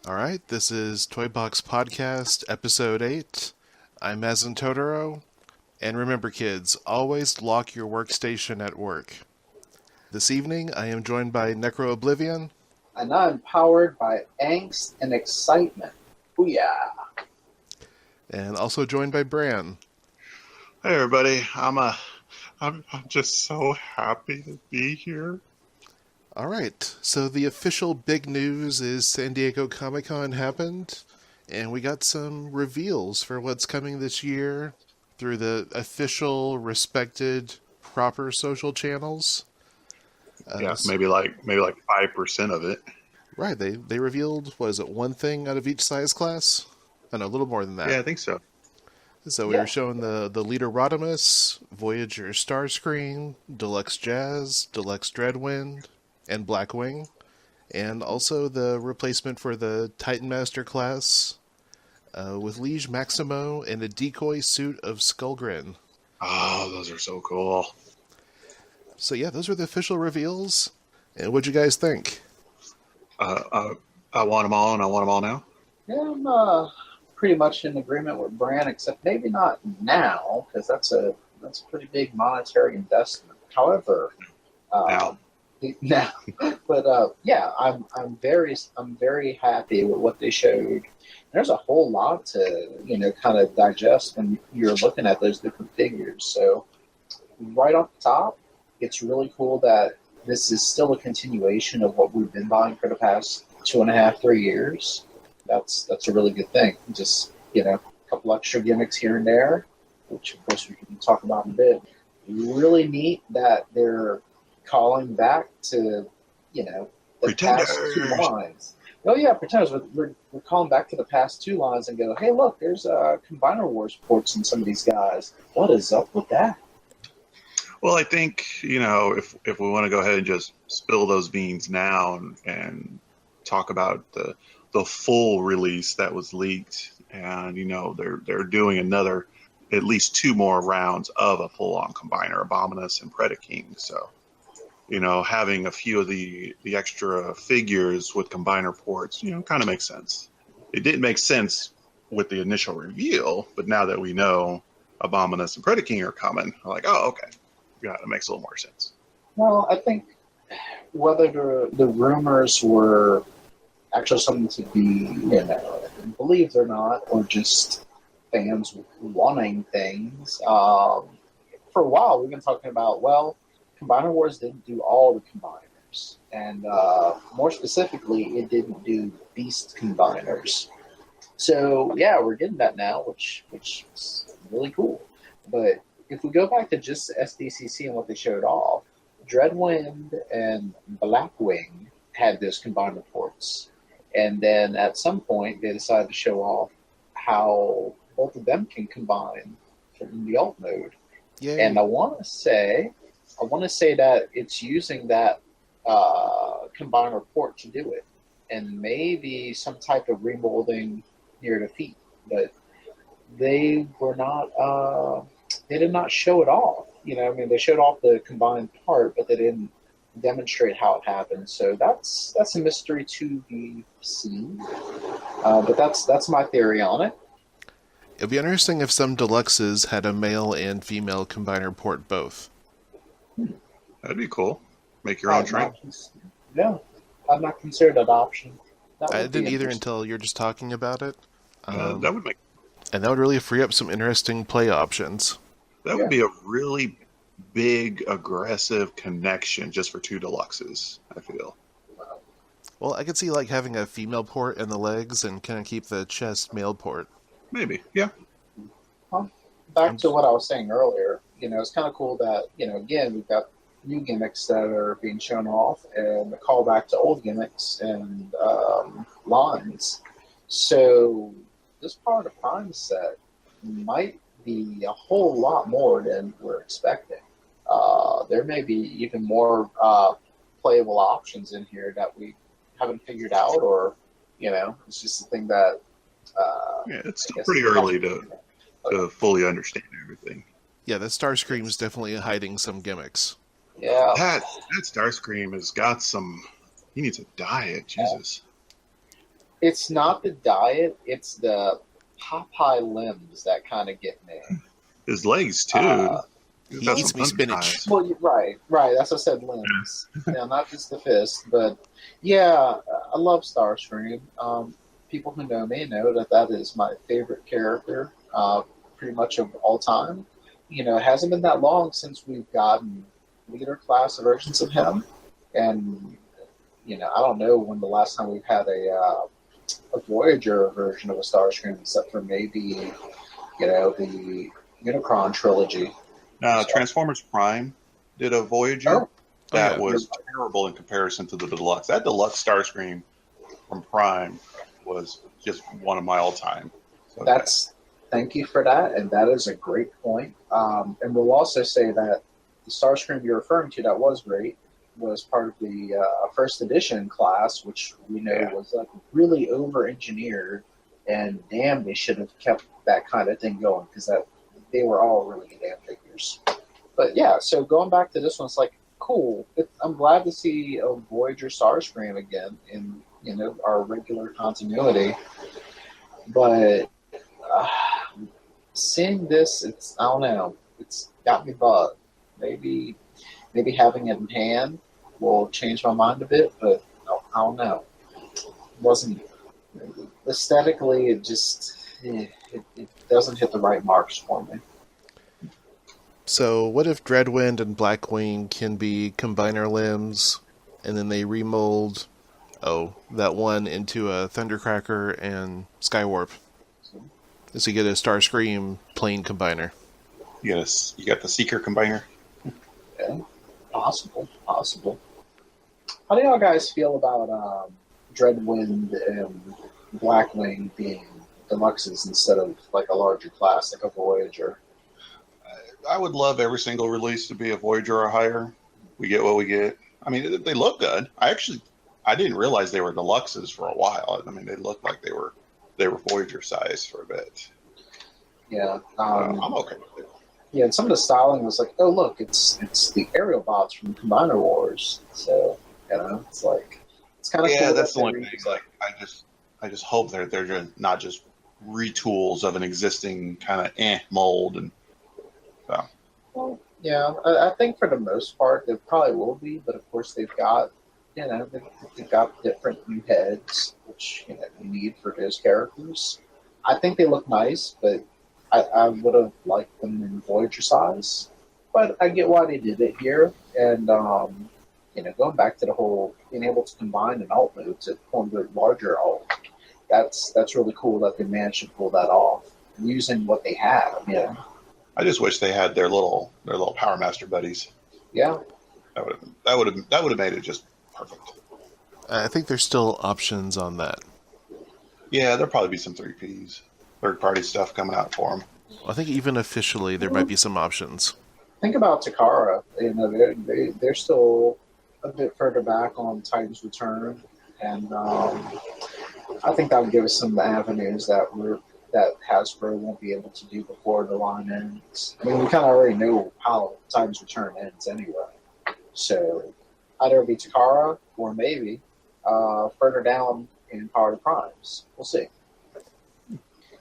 All right, this is Toy Box Podcast, Episode 8. I'm mazintotoro, and remember kids, always lock your workstation at work. This evening, I am joined by Necro Oblivion. And I'm powered by angst and excitement. Booyah! And also joined by Bran. Hey everybody, I'm just so happy to be here. All right, so the official big news is San Diego Comic-Con happened, and we got some reveals for what's coming this year through the official, respected, proper social channels. Maybe like 5% of it. Right, they revealed, one thing out of each size class? Oh, no, a little more than that. Yeah, I think so. So we were showing the Leader Rodimus, Voyager Starscream, Deluxe Jazz, Deluxe Dreadwind, and Blackwing, and also the replacement for the Titan Master class with Liege Maximo and a decoy suit of Skullgrin. Oh, those are so cool. So yeah, those were the official reveals. And what'd you guys think? I want them all, and I want them all now. Yeah, I'm pretty much in agreement with Bran, except maybe not now, because that's a pretty big monetary investment. However, now, but yeah, I'm very happy with what they showed. There's a whole lot to kind of digest when you're looking at those different figures. So right off the top, it's really cool that this is still a continuation of what we've been buying for the past 2.5, 3 years. That's a really good thing. Just a couple extra gimmicks here and there, which of course we can talk about in a bit. Really neat that they're calling back to, the Pretenders. past two lines. Oh yeah, Pretenders. We're calling back to the past two lines and go, hey, look, there's Combiner Wars ports in some of these guys. What is up with that? Well, I think, if we want to go ahead and just spill those beans now and talk about the full release that was leaked, and, they're doing another, at least 2 more rounds of a full-on Combiner, Abominus and Predaking, so... having a few of the extra figures with Combiner ports, kind of makes sense. It didn't make sense with the initial reveal, but now that we know Abominus and Predaking are coming, I'm like, oh, okay. Yeah, it makes a little more sense. Well, I think whether the rumors were actually something to be, believed or not, or just fans wanting things, for a while we've been talking about, Combiner Wars didn't do all the combiners, and more specifically, it didn't do beast combiners. So yeah, we're getting that now, which is really cool. But if we go back to just SDCC and what they showed off, Dreadwind and Blackwing had those combiner ports, and then at some point they decided to show off how both of them can combine in the alt mode. Yay. And I want to say that it's using that combiner port to do it, and maybe some type of remolding near the feet. But they were not. They did not show it off. They showed off the combined part, but they didn't demonstrate how it happened. So that's a mystery to be seen. But that's my theory on it. It'd be interesting if some deluxes had a male and female combiner port both. That'd be cool. Make your own train. Yeah, I've not considered that option. I didn't either until you're just talking about it. That would make... And that would really free up some interesting play options. That would be a really big, aggressive connection just for 2 deluxes, I feel. Well, I could see having a female port in the legs and kind of keep the chest male port. Maybe, yeah. Well, back to what I was saying earlier, it's kind of cool that, again, we've got new gimmicks that are being shown off and a callback to old gimmicks and lines. So this part of the Prime set might be a whole lot more than we're expecting. There may be even more playable options in here that we haven't figured out, or it's just a thing that. It's still pretty early to fully understand everything. Yeah, the Starscream's definitely hiding some gimmicks. Yeah, that Starscream has got some. He needs a diet, Jesus. It's not the diet; it's the Popeye limbs that kind of get me. His legs too. Uh, He's He got eats some me thunder spinach. thighs. well, right. That's what I said. Limbs. Yeah, not just the fist, but yeah, I love Starscream. People who know me know that that is my favorite character, pretty much of all time. It hasn't been that long since we've gotten leader class versions of him, and I don't know when the last time we've had a Voyager version of a Starscream, except for maybe the Unicron trilogy. So, Transformers Prime did a Voyager oh, Oh that yeah. you're was terrible in comparison to the deluxe. That deluxe Starscream from Prime was just one of my all-time. So, That's thank you for that, and that is a great point. And we'll also say that the Starscream you're referring to that was great was part of the first edition class, which we know yeah. was like really over-engineered, and damn, they should have kept that kind of thing going because that they were all really good damn figures. But yeah, so going back to this one, it's like cool. I'm glad to see a Voyager Starscream again in our regular continuity, but uh, seeing this, I don't know. It's got me bugged. Maybe having it in hand will change my mind a bit, but I don't know. It wasn't aesthetically. It doesn't hit the right marks for me. So what if Dreadwind and Blackwing can be combiner limbs, and then they remold, that one into a Thundercracker and Skywarp? So, So you get a Starscream plane combiner. You got the Seeker Combiner. yeah, possible. How do y'all guys feel about Dreadwind and Blackwing being deluxes instead of like a larger class, like a Voyager? I would love every single release to be a Voyager or higher. We get what we get. I mean, they look good. I didn't realize they were deluxes for a while. I mean, they looked like they were Voyager size for a bit. Yeah, I'm okay with it. yeah. And some of the styling was like, oh look, it's the aerial bots from Combiner Wars. So it's like it's kind of Yeah, cool. that's That the only thing. Like, I just hope they're just not just retools of an existing kind of mold. And so, well, yeah, I think for the most part they probably will be, but of course they've got they've got different new heads, which you need for those characters. I think they look nice, but I would have liked them in Voyager size. But I get why they did it here, and going back to the whole being able to combine an alt mode to form the larger alt. That's really cool that they managed to pull that off using what they have. Yeah, I just wish they had their little Power Master buddies. yeah, That would have made it just perfect. I think there's still options on that. Yeah, there'll probably be some 3Ps, third party stuff coming out for them. I think even officially there might be some options. think about Takara. They're still a bit further back on Titan's Return, and I think that would give us some avenues that Hasbro won't be able to do before the line ends. I mean, we kind of already know how Titan's Return ends anyway, so either it'll be Takara or maybe further down in Power of the Primes. We'll see.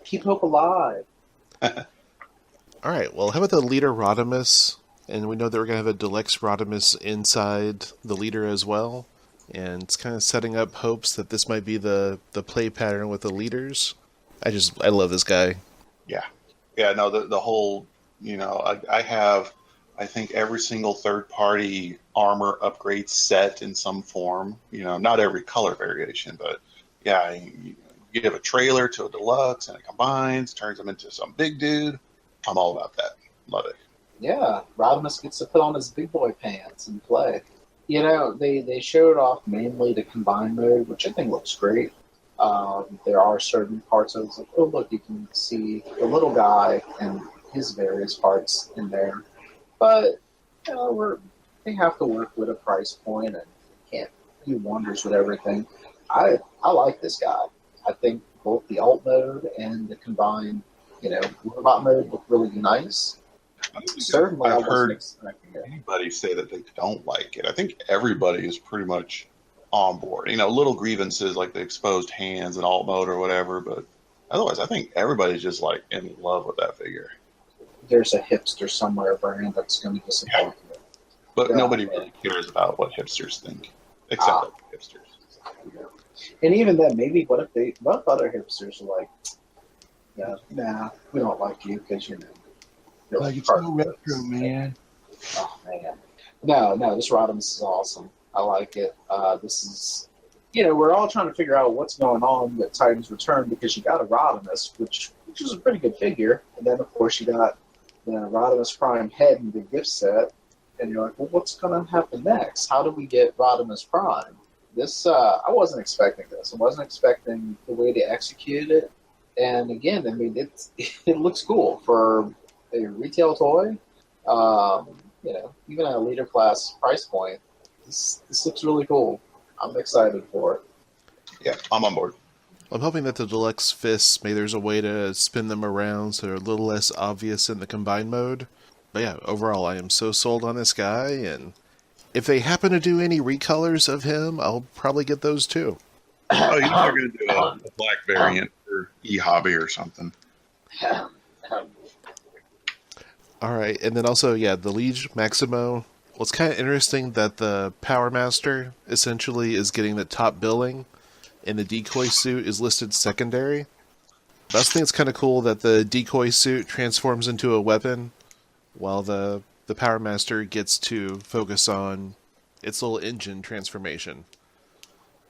Keep hope alive. All right, well, how about the leader Rodimus? And we know that we're going to have a Deluxe Rodimus inside the leader as well. And it's kind of setting up hopes that this might be the play pattern with the leaders. I love this guy. Yeah, no, the whole, I have, I think, every single third party armor upgrade set in some form. Not every color variation, but yeah, you give a trailer to a deluxe and it combines, turns them into some big dude. I'm all about that. Love it. Yeah, Rodimus gets to put on his big boy pants and play. They showed off mainly the combined mode, which I think looks great. There are certain parts of it, like, oh look, you can see the little guy and his various parts in there. But they have to work with a price point and can't do wonders with everything. I like this guy. I think both the alt mode and the combined robot mode look really nice. Certainly, I I've wasn't heard expecting it. anybody say that they don't like it. I think everybody is pretty much on board. Little grievances like the exposed hands and alt mode or whatever, but otherwise, I think everybody's just like in love with that figure. There's a hipster somewhere, Bran, that's going to disappoint you. But Yeah, nobody man. really cares about what hipsters think, except other hipsters. Yeah. And even then, maybe what if other hipsters are like, yeah, nah, we don't like you because you're Like, it's part so of retro, this. man. Oh man, no, this Rodimus is awesome. I like it. This is, we're all trying to figure out what's going on with Titan's Return because you got a Rodimus, which is a pretty good figure, and then of course you got the Rodimus Prime head in the gift set, and you're like, well, what's going to happen next? How do we get Rodimus Prime? This I wasn't expecting this. I wasn't expecting the way they executed it, and again, I mean, it looks cool for a retail toy. Even at a leader class price point, this looks really cool. I'm excited for it. Yeah, I'm on board. I'm hoping that the deluxe fists, maybe there's a way to spin them around so they're a little less obvious in the combined mode. But yeah, overall, I am so sold on this guy, and if they happen to do any recolors of him, I'll probably get those too. Oh, you're not going to do a black variant for e-hobby or something. Alright, and then also, yeah, the Liege Maximo. Well, it's kind of interesting that the Power Master essentially is getting the top billing, and the decoy suit is listed secondary. But I also think it's kind of cool that the decoy suit transforms into a weapon, while the Power Master gets to focus on its little engine transformation.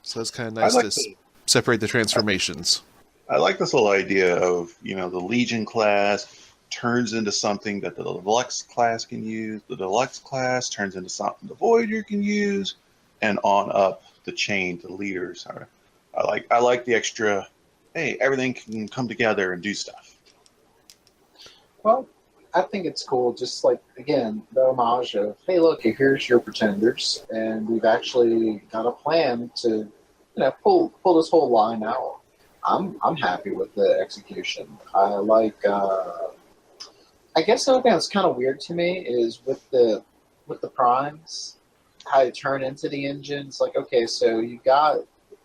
So it's kind of nice to separate the transformations. I like this little idea of, the Legion class turns into something that the Deluxe class can use. The Deluxe class turns into something the Voyager can use, and on up the chain to leaders. I like the extra, hey, everything can come together and do stuff. Well, I think it's cool. Just like, again, the homage of, hey, look, here's your pretenders, and we've actually got a plan to, pull this whole line out. I'm happy with the execution. I like. I guess something that's kind of weird to me is with the primes, how they turn into the engines. Like, okay, so you got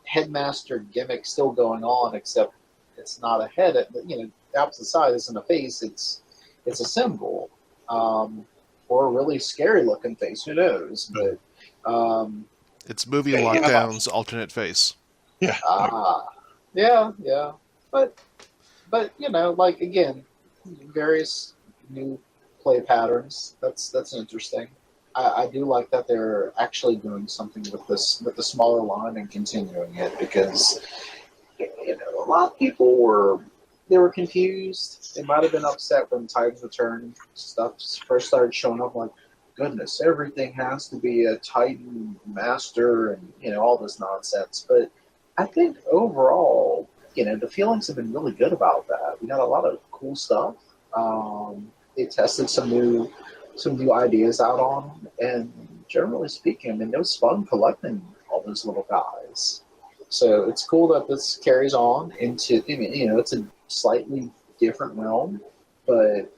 headmaster gimmick still going on, except it's not a head. The opposite side isn't a face. It's a symbol, or a really scary looking face. Who knows? But It's movie lockdown's alternate face. Yeah. Yeah. But like again, various new play patterns. That's interesting. I do like that they're actually doing something with the smaller line and continuing it because a lot of people were confused. They might have been upset when Titan's Return stuff first started showing up. Like, goodness, everything has to be a Titan master and all this nonsense. But I think overall, the feelings have been really good about that. We got a lot of cool stuff. They tested some new ideas out on them, and generally speaking, I mean, it was fun collecting all those little guys. So it's cool that this carries on into, it's a slightly different realm, but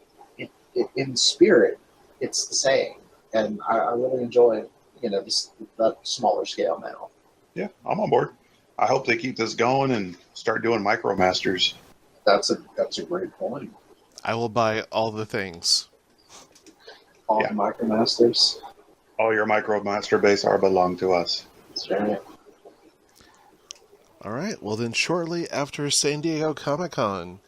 in spirit, it's the same, and I really enjoy that smaller scale now. Yeah, I'm on board. I hope they keep this going and start doing MicroMasters. That's a great point. I will buy all the things. All Yeah. the MicroMasters. All your MicroMaster base are belong to us. That's right. Alright, well then shortly after San Diego Comic-Con,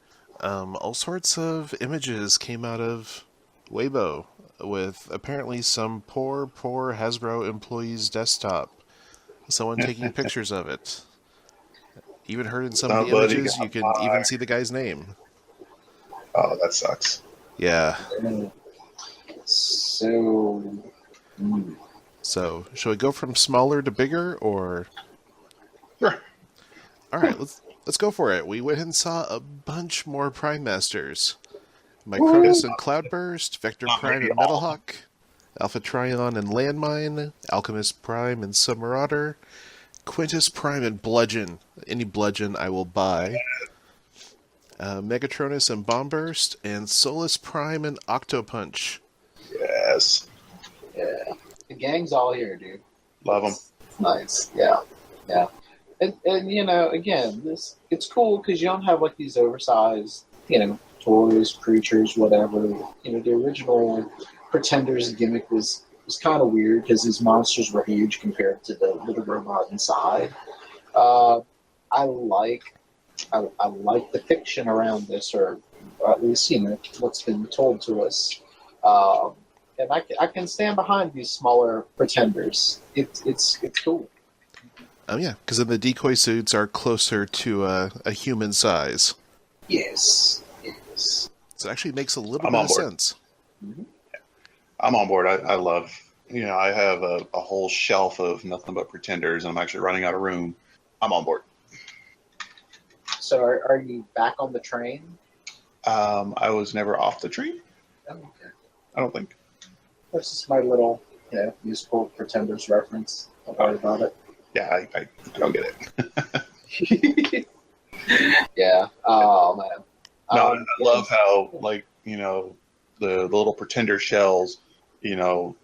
all sorts of images came out of Weibo with apparently some poor Hasbro employee's desktop. Someone taking pictures of it. Even heard in some of the Somebody images, got you can by. even see the guy's name. Oh, that sucks. Yeah. So, So, shall we go from smaller to bigger, or? Sure. All right, let's go for it. We went and saw a bunch more Prime Masters: Micronus and Cloudburst, Vector Not Prime maybe and all. Metalhawk, Alpha Trion and Landmine, Alchemist Prime and Submarauder, Quintus Prime and Bludgeon. Any Bludgeon I will buy. Megatronus and Bombburst, and Solus Prime and Octopunch. Yes. yeah, the gang's all here, dude. Love them. It's nice. Yeah. Yeah, and again, this it's cool because you don't have like these oversized, toys, creatures, whatever. The original Pretenders gimmick was kind of weird because these monsters were huge compared to the little robot inside. Uh, I like I like the fiction around this, or at least what's been told to us. Um, and I can stand behind these smaller pretenders. It's cool. Yeah, because then the decoy suits are closer to a human size. Yes. So it actually makes a little I'm bit on of board. sense. Mm-hmm. I'm on board. I love, I have a whole shelf of nothing but pretenders, and I'm actually running out of room. I'm on board. So are you back on the train? I was never off the train. Oh, okay. I don't think. This is my little musical Pretenders reference. Don't worry about it. Yeah, I don't get it. Yeah. Oh man. No, I love how the little pretender shells,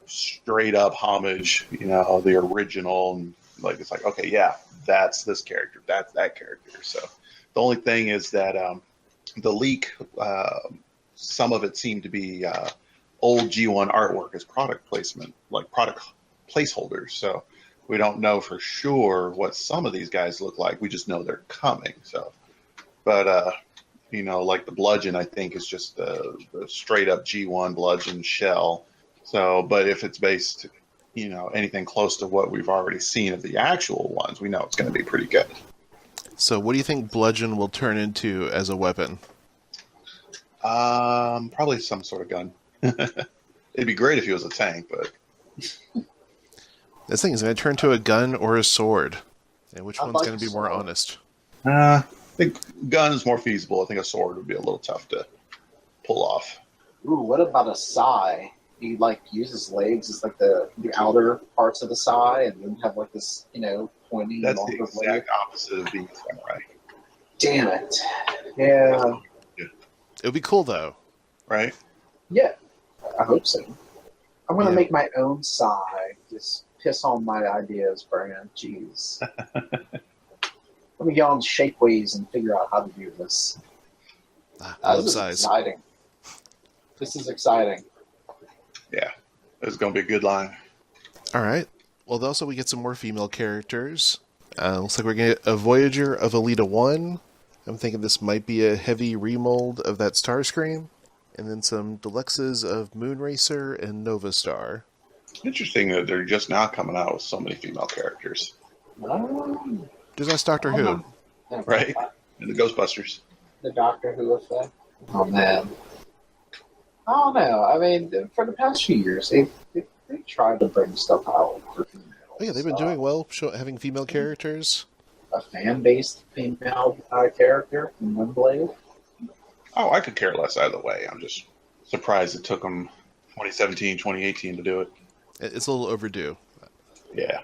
straight up homage, the original, and it's like, okay, yeah, that's this character, that's that character. So the only thing is that the leak, some of it seemed to be old G1 artwork as product placement, like product placeholders. So we don't know for sure what some of these guys look like. We just know they're coming. So, but like the bludgeon, I think is just the straight up G1 bludgeon shell. So, but if it's based, anything close to what we've already seen of the actual ones, we know it's going to be pretty good. So what do you think bludgeon will turn into as a weapon? Probably some sort of gun. It'd be great if he was a tank, but This thing is going to turn to a gun or a sword. And which I'd one's like going to a be more sword. honest? I think gun is more feasible. I think a sword would be a little tough to pull off. Ooh, what about a sai? He use his legs as like the outer parts of the sai, and then have like this pointy That's the longer blade. exact opposite of being samurai, Damn it! Yeah, It would be cool, though. right? yeah. I hope so. I'm gonna Yeah. make my own sai. Just piss on my ideas, Bran. Jeez. Let me get on Shapeways and figure out how to do this. I love This is size. exciting. This is exciting. Yeah, it's going to be a good line. All right. Well, also we get some more female characters. Looks like we're going to get a Voyager of Alita 1. I'm thinking this might be a heavy remold of that Starscream. And then some deluxes of Moonracer and Nova Star. Interesting that they're just now coming out with so many female characters, Just ask Doctor Who. right? And the Ghostbusters. The Doctor Who effect. Oh man. I don't know. I mean, for the past few years, they've tried to bring stuff out for females. Oh yeah, they've been doing well, having female characters. A fan-based female character in Windblade. Oh, I could care less either way. I'm just surprised it took them 2017, 2018 to do it. It's a little overdue. Yeah.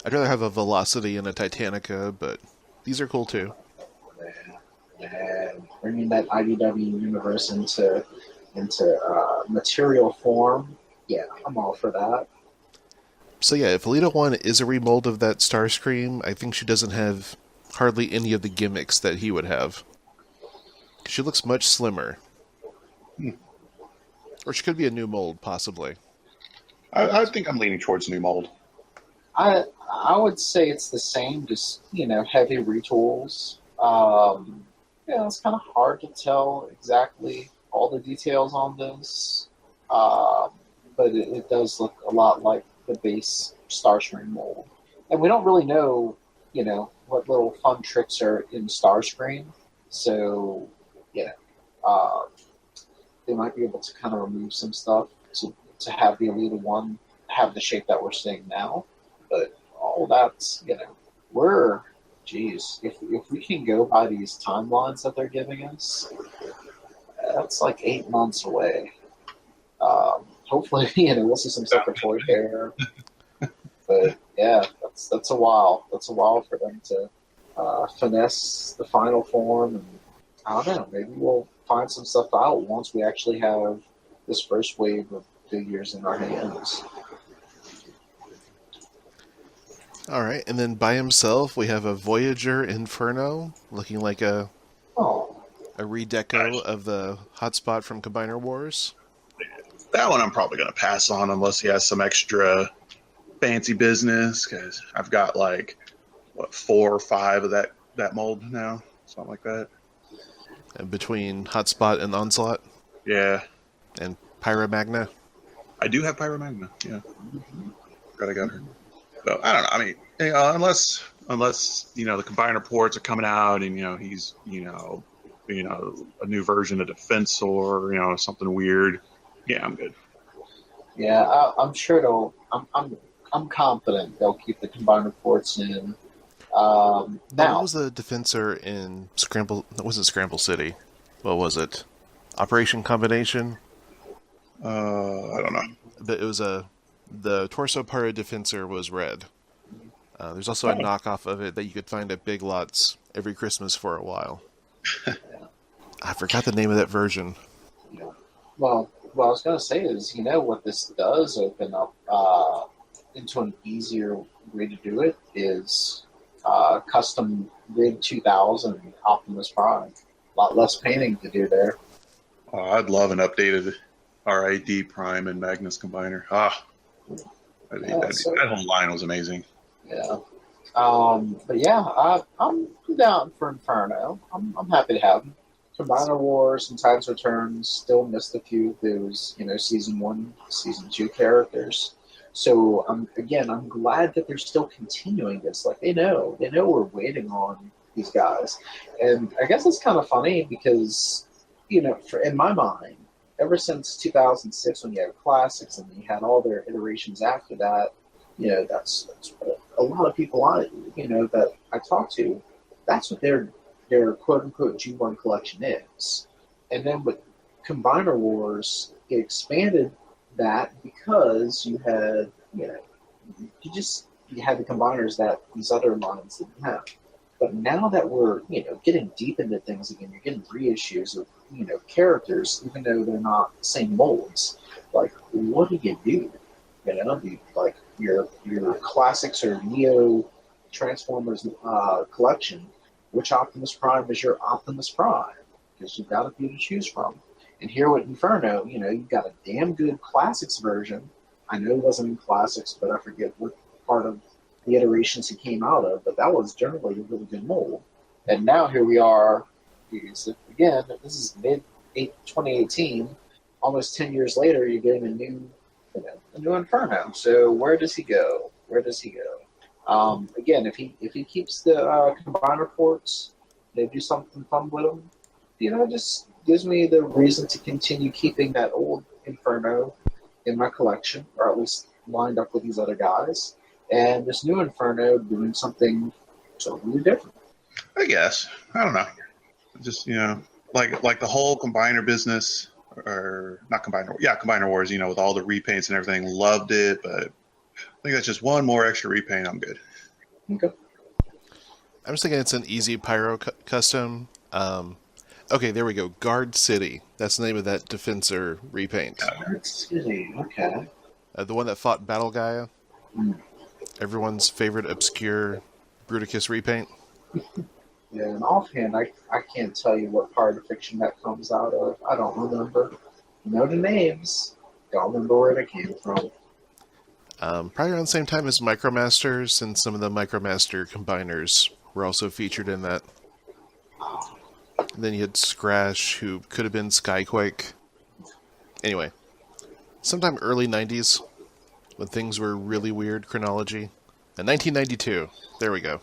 I'd rather have a Velocity and a Titanica, but these are cool too. And bringing that IDW universe into material form, yeah, I'm all for that. So yeah, if Alita 1 is a remold of that Starscream, I think she doesn't have hardly any of the gimmicks that he would have. She looks much slimmer. Or she could be a new mold, possibly. I think I'm leaning towards new mold. I would say it's the same, just heavy retools. It's kind of hard to tell exactly all the details on this, but it does look a lot like the base Starscream mold, and we don't really know, what little fun tricks are in Starscream. So, they might be able to kind of remove some stuff to have the Alita 1 have the shape that we're seeing now. But all that's, if we can go by these timelines that they're giving us, that's like 8 months away. Hopefully, we'll see some stuff for Toy Fair. But yeah, that's a while. That's a while for them to finesse the final form, and I don't know. Maybe we'll find some stuff out once we actually have this first wave of figures in our hands. All right, and then by himself, we have a Voyager Inferno, looking like a Oh, redeco of the hotspot from Combiner Wars. That one I'm probably going to pass on unless he has some extra fancy business, because I've got like, what, 4 or 5 of that mold now? Something like that. And between hotspot and onslaught Yeah. and Pyromagna. I do have Pyromagna, yeah. I got her. So I don't know. I mean, unless the combiner ports are coming out and he's a new version of Defensor, something weird. Yeah, I'm good. yeah. I'm sure they'll. I'm confident they'll keep the combiner ports in. What Now, was the Defensor in Scramble? It wasn't Scramble City. What was it? Operation Combination? I don't know. But it was the torso part of Defensor was red. There's also a knockoff of it that you could find at Big Lots every Christmas for a while. I forgot the name of that version. yeah. Well, what I was going to say is, what this does open up into an easier way to do it is custom Rig 2000 Optimus Prime. A lot less painting to do there. I'd love an updated RID Prime and Magnus Combiner. That whole line was amazing. Yeah. But yeah, I'm down for Inferno. I'm happy to have him. Combiner Wars and Tides Returns still missed a few of those, season 1, season 2 characters. So I'm glad that they're still continuing this. Like they know we're waiting on these guys, and I guess it's kind of funny because in my mind, ever since 2006 when you had classics and you had all their iterations after that, that's what a lot of people that I talk to, that's what their quote unquote G1 collection is. And then with Combiner Wars, it expanded that because you had you had the combiners that these other lines didn't have. But now that we're getting deep into things again, you're getting reissues of characters, even though they're not the same molds. Like, what do you do? Like your classics or Neo Transformers collection. Which Optimus Prime is your Optimus Prime? Because you've got a few to choose from. And here with Inferno, you've got a damn good classics version. I know it wasn't in classics, but I forget what part of the iterations he came out of, but that was generally a really good mold. And now here we are, again, this is mid-2018, almost 10 years later, you're getting a new Inferno. So where does he go? Again, if he keeps the combiner ports, they do something fun with them, it just gives me the reason to continue keeping that old Inferno in my collection, or at least lined up with these other guys, and this new Inferno doing something totally different. I guess. I don't know. Just, like the whole combiner business, or not combiner, Combiner Wars, with all the repaints and everything, loved it, but I think that's just one more extra repaint. I'm good. Okay. I'm just thinking it's an easy pyro custom. Okay, there we go. Guard City. That's the name of that Defensor repaint. Guard City. Okay. The one that fought Battle Gaia. Mm. Everyone's favorite obscure Bruticus repaint. Yeah, and offhand, I can't tell you what part of fiction that comes out of. I don't remember. Know the names. Don't remember where they came from. Probably around the same time as Micromasters, and some of the Micromaster combiners were also featured in that. And then you had Scratch, who could have been Skyquake. Anyway, sometime early 90s, when things were really weird chronology. And 1992. There we go.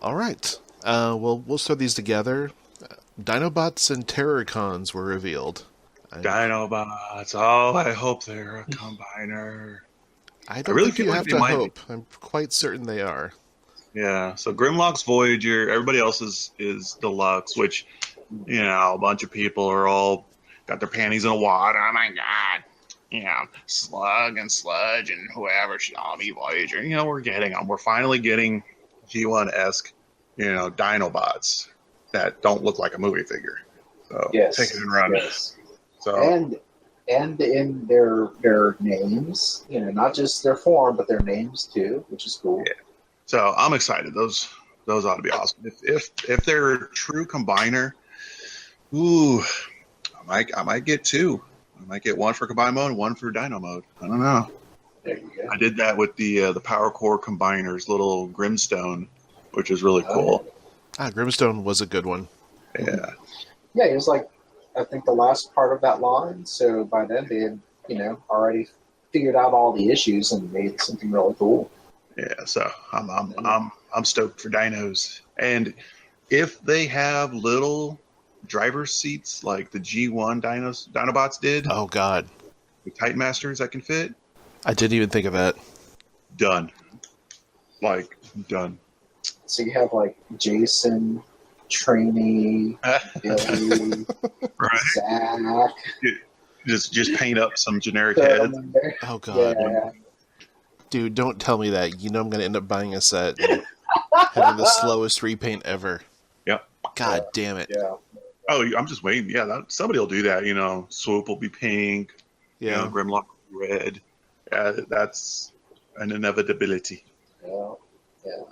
Alright. Well, we'll throw these together. Dinobots and Terrorcons were revealed. Dinobots. Oh, I hope they're a combiner. I don't think you have to hope. I'm quite certain they are. Yeah, so Grimlock's Voyager, everybody else is Deluxe, which, a bunch of people are all got their panties in a wad. Oh my god. Slug and Sludge and whoever should all be Voyager. We're getting them. We're finally getting G1-esque, Dinobots that don't look like a movie figure. So yes, take it and run. Yes. So and and in their names, not just their form, but their names too, which is cool. Yeah. So I'm excited. Those ought to be awesome. If they're a true combiner, ooh, I might get two. I might get one for combine mode and one for dyno mode. I don't know. There you go. I did that with the Power Core Combiners little Grimstone, which is really cool. Grimstone was a good one. Yeah. Yeah, it was like, I think the last part of that line. So by then they had, already figured out all the issues and made something really cool. Yeah. So I'm stoked for dynos. And if they have little driver's seats like the G1 Dinobots did, Oh God, the Titan Masters that can fit, I didn't even think of that. done. Like done. So you have like Jason, Trainee, Billy, Right. Zach. Just paint up some generic Put heads. them in there. Oh God, Yeah. dude, don't tell me that. You know I'm gonna end up buying a set and having the slowest repaint ever. Yep. God damn it. Yeah. Oh, I'm just waiting. Yeah, somebody will do that. Swoop will be pink. Yeah. Grimlock will be red. Yeah, that's an inevitability. Yeah. Yeah.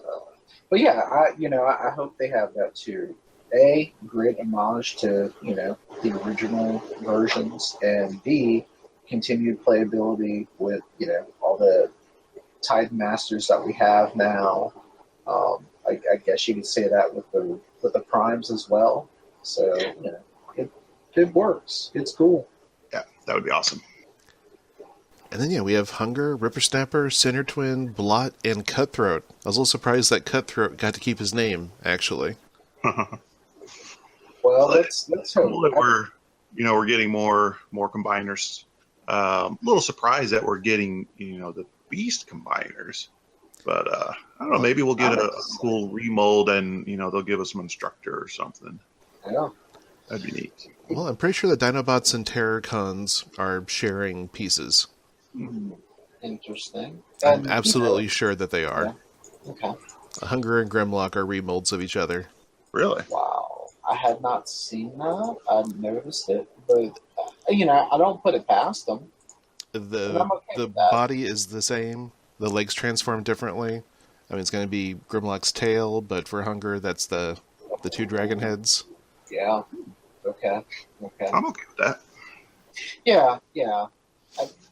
But yeah, I hope they have that too. A, great homage to, the original versions, and B, continued playability with, all the Titan Masters that we have now. I guess you could say that with the primes as well. So, it works. It's cool. Yeah, that would be awesome. And then, we have Hunger, Rippersnapper, Sinner Twin, Blot, and Cutthroat. I was a little surprised that Cutthroat got to keep his name, actually. Well, let's hope. Cool that we're getting more combiners. A little surprised that we're getting, the Beast combiners. But, I don't know, maybe we'll get a cool remold and, they'll give us some instructor or something. Yeah. That'd be neat. Well, I'm pretty sure the Dinobots and Terrorcons are sharing pieces. Interesting. I'm absolutely sure that they are. Yeah. Okay. Hunger and Grimlock are remolds of each other. Really? Wow. I had not seen that. I noticed it, but I don't put it past them. The okay the with that. body is the same. The legs transform differently. I mean, it's going to be Grimlock's tail, but for Hunger, that's the two dragon heads. Yeah. Okay. I'm okay with that. Yeah.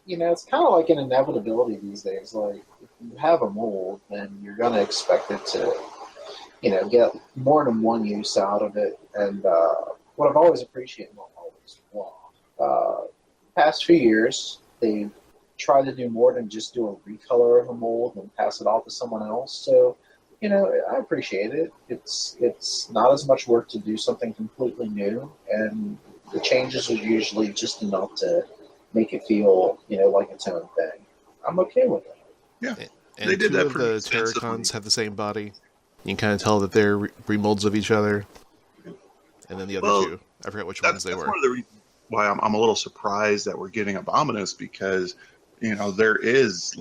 It's kind of like an inevitability these days. Like, if you have a mold, then you're going to expect it to, get more than one use out of it. And what I've always appreciated, past few years, they've tried to do more than just do a recolor of a mold and pass it off to someone else. So, I appreciate it. It's not as much work to do something completely new, and the changes are usually just enough to make it feel, like its own thing. I'm okay with it. Yeah. And They did two that of pretty the extensively. Terrorcons have the same body. You can kind of tell that they're remolds of each other. And then the other two, I forget which ones they That's were. one of the reasons why I'm a little surprised that we're getting Abominus, because there is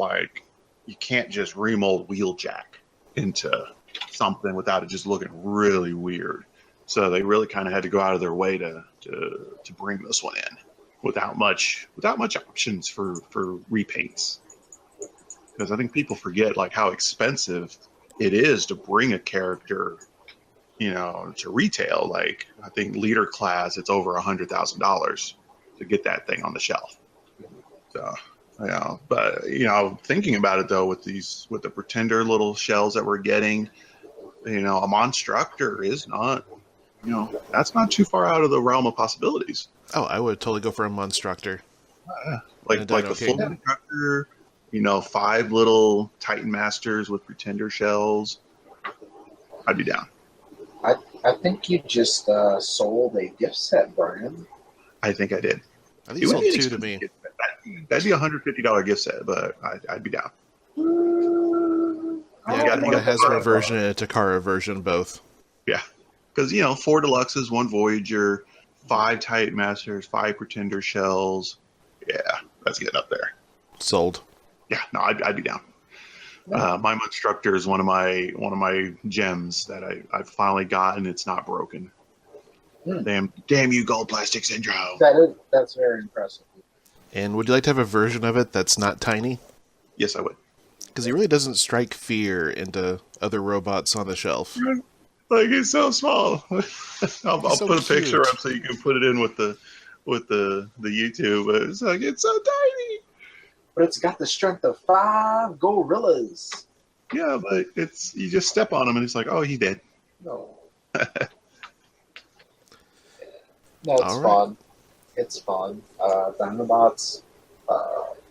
you can't just remold Wheeljack into something without it just looking really weird. So they really kind of had to go out of their way to bring this one in without much options for repaints. Because I think people forget how expensive it is to bring a character, to retail. I think leader class, it's over $100,000 to get that thing on the shelf. So, but thinking about it though, with the Pretender little shells that we're getting, a Monstructor is not, that's not too far out of the realm of possibilities. Oh, I would totally go for a Monstructor. Like And a Dino the full King. Monstructor, 5 little Titan Masters with Pretender shells. I'd be down. I think you just sold a gift set, Brian. I think I did. I think you sold two to me. That'd be a $150 gift set, but I'd be down. Yeah, got- I want a Hasbro version and a Takara version, both. Yeah, because 4 Deluxes, 1 Voyager, 5 Titan Masters, 5 Pretender shells. Yeah, that's getting up there. Sold. Yeah, no, I'd be down. My Monstructor is one of my gems that I've finally gotten. It's not broken. Damn you, Gold Plastic Syndrome. That's very impressive. And would you like to have a version of it that's not tiny? Yes, I would. Because he really doesn't strike fear into other robots on the shelf. Like, it's so small. I'll so put a picture cute. up so you can put it in with the YouTube. But it's like, it's so tiny. But it's got the strength of 5 gorillas. Yeah, but it's, you just step on him and it's like, oh, he's dead. No. No, it's All right. fun. It's fun. Dinobots,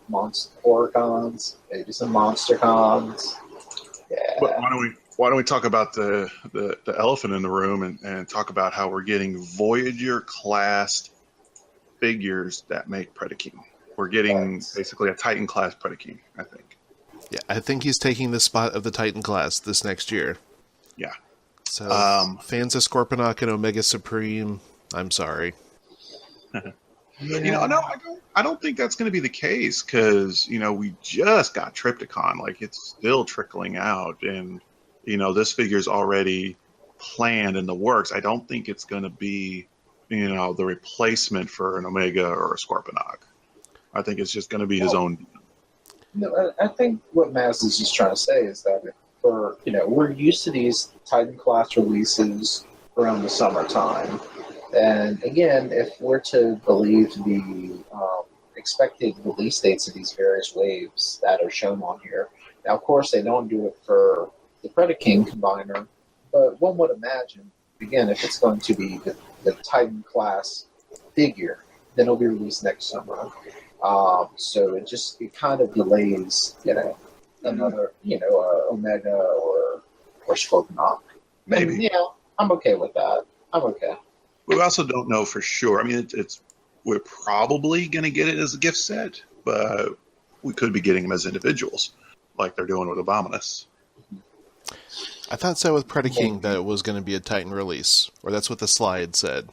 monster Oricons, maybe some monster cons. Yeah. But why don't we talk about the elephant in the room and talk about how we're getting Voyager class figures that make Predaking. We're getting basically a Titan class Predaking, I think. Yeah, I think he's taking the spot of the Titan class this next year. Yeah. So, fans of Scorponok and Omega Supreme, I'm sorry. You know, no, I don't think that's going to be the case because, you know, we just got Trypticon. Like, it's still trickling out. And, you know, this figure's already planned in the works. I don't think it's going to be, you know, the replacement for an Omega or a Scorponok. I think it's just going to be his own. No, I think what Maz is just trying to say is that for, you know, we're used to these Titan class releases around the summertime. And again, if we're to believe the expected release dates of these various waves that are shown on here, now of course they don't do it for the Predaking combiner, but one would imagine, again, if it's going to be the Titan class figure, then it'll be released next summer. So it kind of delays, you know, another, you know, Omega or Scorponok. Maybe. And, you know, I'm okay with that. I'm okay. We also don't know for sure. I mean, we're probably going to get it as a gift set, but we could be getting them as individuals, like they're doing with Abominus. I thought so with Predaking that it was going to be a Titan release, or that's what the slide said.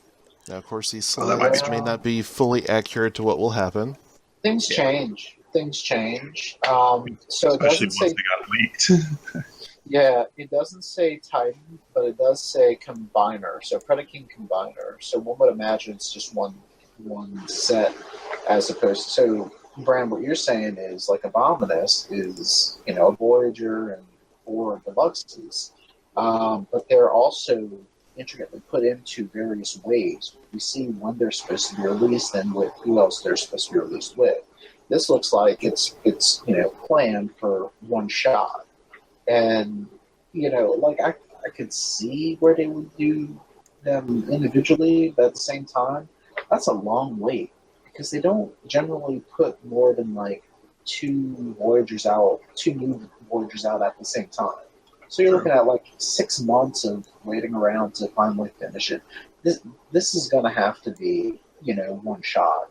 Now, of course, these slides may not be fully accurate to what will happen. Things change. So it Especially doesn't once say. they got leaked. Yeah, it doesn't say Titan, but it does say Combiner. So Predaking Combiner. So one would imagine it's just one set, as opposed to. So, Bran, what you're saying is like Abominus is, you know, a Voyager and 4 Deluxes, but they're also intricately put into various waves. We see when they're supposed to be released and with who else they're supposed to be released with. This looks like it's you know, planned for one shot. And, you know, like I could see where they would do them individually, but at the same time, that's a long wait because they don't generally put more than like 2 new Voyagers out at the same time. So you're looking at like 6 months of waiting around to finally finish it. This is going to have to be, you know, one shot.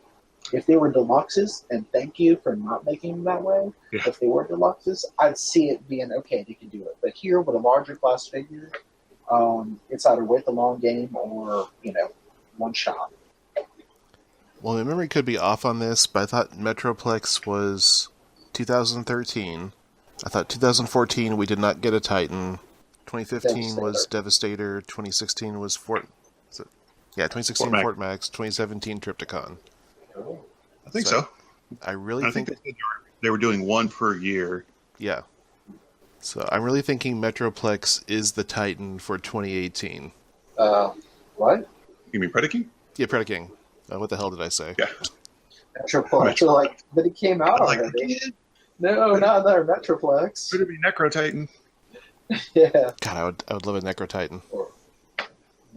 If they were deluxes, and thank you for not making them that way, if they were deluxes, I'd see it being okay, they can do it. But here, with a larger class figure, it's either wait the long game or, you know, one shot. Well, my memory could be off on this, but I thought Metroplex was 2013. I thought 2014 we did not get a Titan. 2015 was Devastator. 2016 was 2016 Fort Max. 2017 Trypticon. I think so. I really think they were doing one per year. Yeah. So I'm really thinking Metroplex is the Titan for 2018. What? You mean Predaking? Yeah, Predaking. What the hell did I say? Yeah. Metroplex. Like, but it came out already. No, not another Metroplex. Could it be Necro Titan? Yeah. God, I would love a Necro Titan. You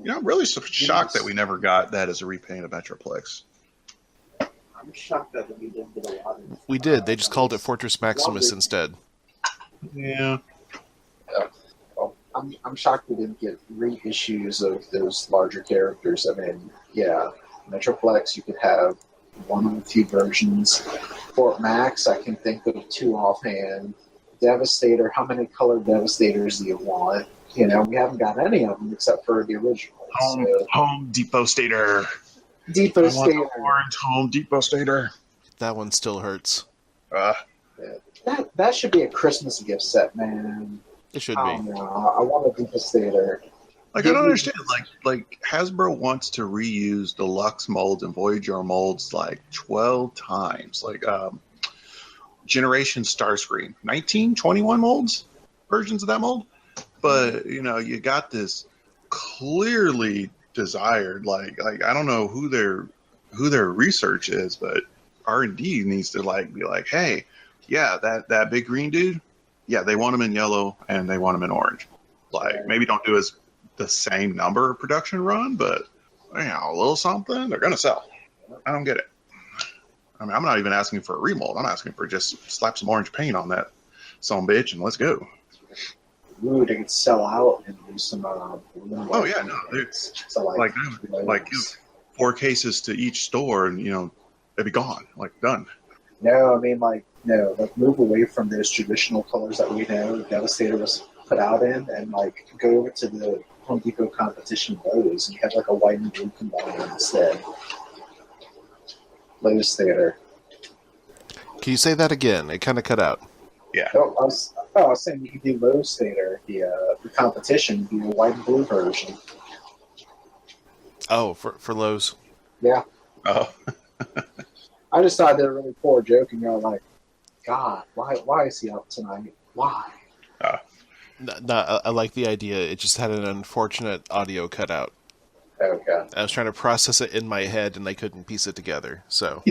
know, I'm really shocked that we never got that as a repaint of Metroplex. I'm shocked that we didn't get a lot of. We did. They just called it Fortress Maximus instead. Yeah. Well, I'm shocked we didn't get reissues of those larger characters. I mean, yeah, Metroplex, you could have one of the few versions. Fort Max, I can think of 2 offhand. Devastator, how many colored Devastators do you want? You know, we haven't got any of them except for the original. Home Depot Stater. Depot Stater. Orange Home Depot Stater. That one still hurts. That should be a Christmas gift set, man. It should I be. don't know. I want a Depot Stater. Like I don't understand. Like Hasbro wants to reuse deluxe molds and Voyager molds like 12 times. Like Generation Starscream, 19, 21 molds, versions of that mold. But you got this clearly desired. Like I don't know who their research is, but R&D needs to be like, hey, yeah, that big green dude, yeah, they want him in yellow and they want him in orange. Like maybe don't do the same number of production run, but a little something, they're gonna sell. I don't get it. I mean, I'm not even asking for a remold. I'm asking for just slap some orange paint on that son bitch and let's go. Ooh, they could sell out and do some. Oh yeah, no, it's so like 4 cases to each store, and they'd be gone, like done. No, I mean move away from those traditional colors that we know Devastator was put out in, and go over to the Home Depot competition Lowe's, and you have a white and blue combined instead. Lowe's Theater. Can you say that again? It kind of cut out. Yeah. I was saying you could do Lowe's Theater, the competition, do a white and blue version. Oh, for Lowe's. Yeah. Oh. I just thought they were a really poor joke, and you're like, God, why is he up tonight? Why? No, I like the idea. It just had an unfortunate audio cutout. Okay. I was trying to process it in my head, and I couldn't piece it together. So.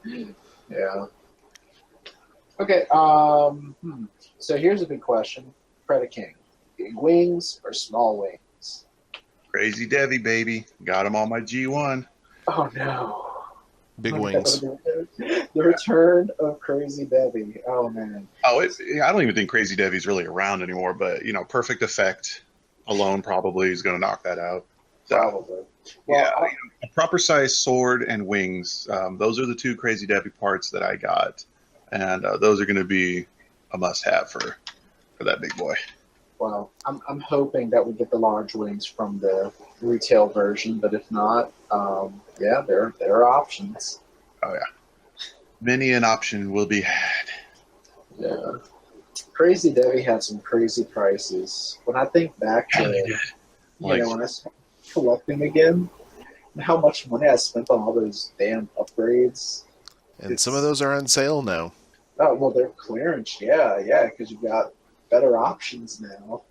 Yeah. Okay. So here's a big question: Predaking, big wings or small wings? Crazy Devi, baby, got him on my G1. Oh no. Big wings. The return of Crazy Debbie. Oh man. Oh, I don't even think Crazy Devi's really around anymore. But Perfect Effect alone probably is going to knock that out. So, probably. Well, yeah, a proper size sword and wings. Those are the 2 Crazy Devi parts that I got, and those are going to be a must-have for that big boy. Well, I'm hoping that we get the large wings from the retail version, but if not, yeah, there are options. Oh yeah, many an option will be had. Yeah, Crazy Debbie had some crazy prices. When I think back to when I started collecting again, and how much money I spent on all those damn upgrades. And some of those are on sale now. Oh well, they're clearance. Yeah, because you got better options now.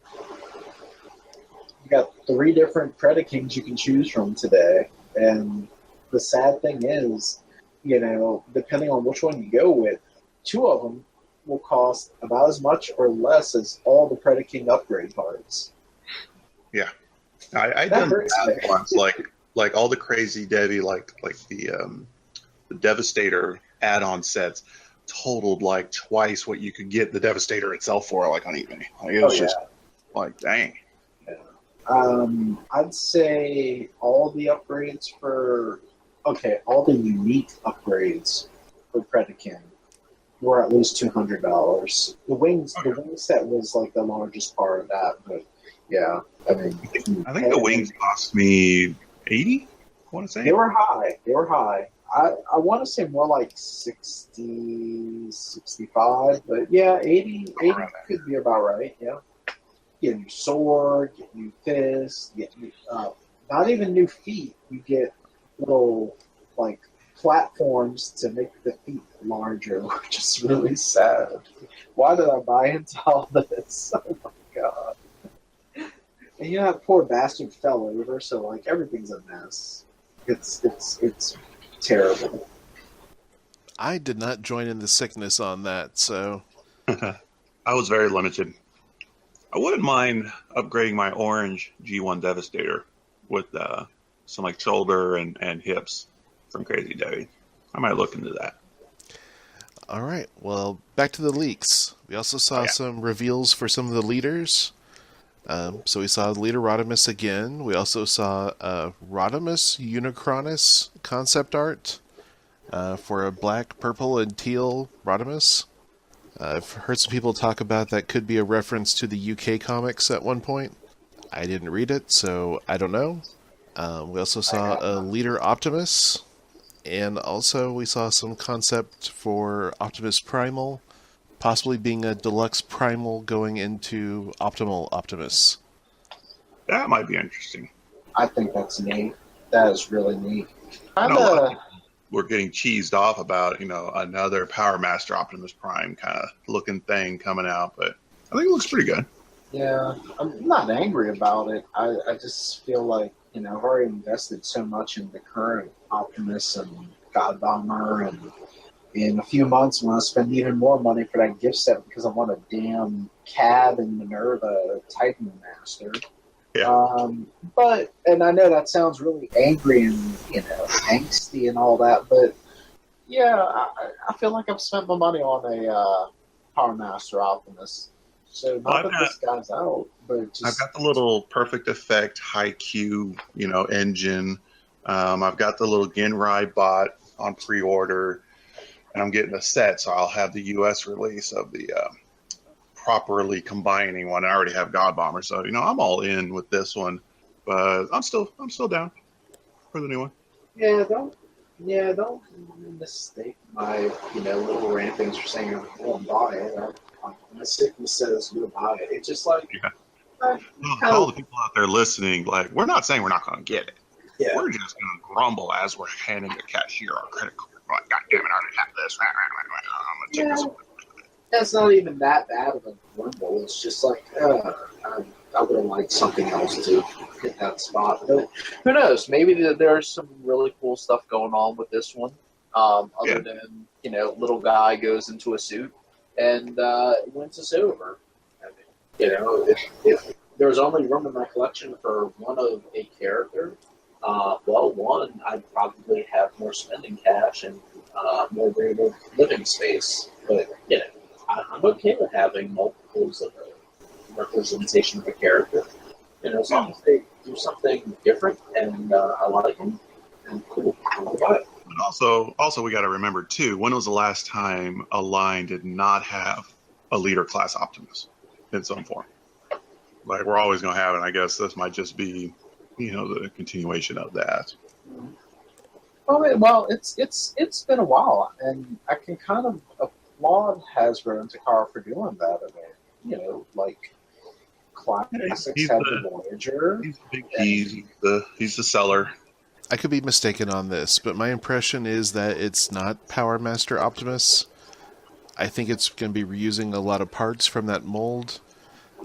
You got 3 different Predakings you can choose from today, and the sad thing is, depending on which one you go with, 2 of them will cost about as much or less as all the Predaking upgrade parts. Yeah, I done that once. Like all the Crazy Devi, like the Devastator add-on sets totaled twice what you could get the Devastator itself for, on eBay. It was just dang. Yeah. I'd say all the upgrades all the unique upgrades for Predaking were at least $200. The wing set was the largest part of that, but yeah, I mean, I think the wings cost me $80. I want to say they were high. I want to say more like 60, 65, but yeah, 80 could be about right, yeah. Get new sword, get new fists, get new, not even new feet. You get little, platforms to make the feet larger, which is really sad. Why did I buy into all this? Oh my god. And that poor bastard fell over, so, everything's a mess. It's terrible. I did not join in the sickness on that, so... I was very limited. I wouldn't mind upgrading my orange G1 Devastator with some shoulder and hips from Crazy Devi. I might look into that. All right, well, back to the leaks. We also saw some reveals for some of the leaders. So we saw Leader Rodimus again. We also saw Rodimus Unicronus concept art for a black, purple, and teal Rodimus. I've heard some people talk about that could be a reference to the UK comics at one point. I didn't read it, so I don't know. We also saw a Leader Optimus, and also we saw some concept for Optimus Primal, possibly being a deluxe Primal going into Optimal Optimus. That might be interesting. I think that's neat. That is really neat. I Kind know a lot of of. people were getting cheesed off about, another Power Master Optimus Prime kind of looking thing coming out, but I think it looks pretty good. Yeah, I'm not angry about it. I just feel like, I've already invested so much in the current Optimus and God Bomber, and in a few months I'm going to spend even more money for that gift set because I want a damn Cab and Minerva Titan Master. Yeah. And I know that sounds really angry and, angsty and all that, but yeah, I feel like I've spent my money on a Power Master Optimus. So Well, not that this guy's out, but I've just got the little Perfect Effect high Q, engine. I've got the little Genrai bot on pre-order, and I'm getting a set, so I'll have the U.S. release of the properly combining one. I already have God Bomber, so I'm all in with this one, but I'm still down for the new one. don't mistake my little rantings for saying I'm going to buy it. I'm mistakenly says you'll buy it. It's just like Yeah. I To all the people out there listening, like, we're not saying we're not going to get it. yeah. We're just going to grumble as we're handing the cashier our credit card. Like, God damn it, I already have this. I'm going to take this. That's not even that bad of a grumble. It's just like I would have liked something else to hit that spot. But who knows? Maybe there's some really cool stuff going on with this one. Other than little guy goes into a suit and wins us over. I mean, if there's only room in my collection for one of a character, one, I'd probably have more spending cash and more variable living space. But I'm okay with having multiples of a representation of a character. As long as they do something different and I like them, and cool. But Also, we got to remember too. When was the last time a line did not have a leader class Optimus in some form? Like, we're always going to have it. I guess this might just be, the continuation of that. well, it's been a while, and I can kind of applaud Hasbro and Takara for doing that. I mean, like Classics had the Voyager. He's the big keys. He's the seller. I could be mistaken on this, but my impression is that it's not Power Master Optimus. I think it's going to be reusing a lot of parts from that mold.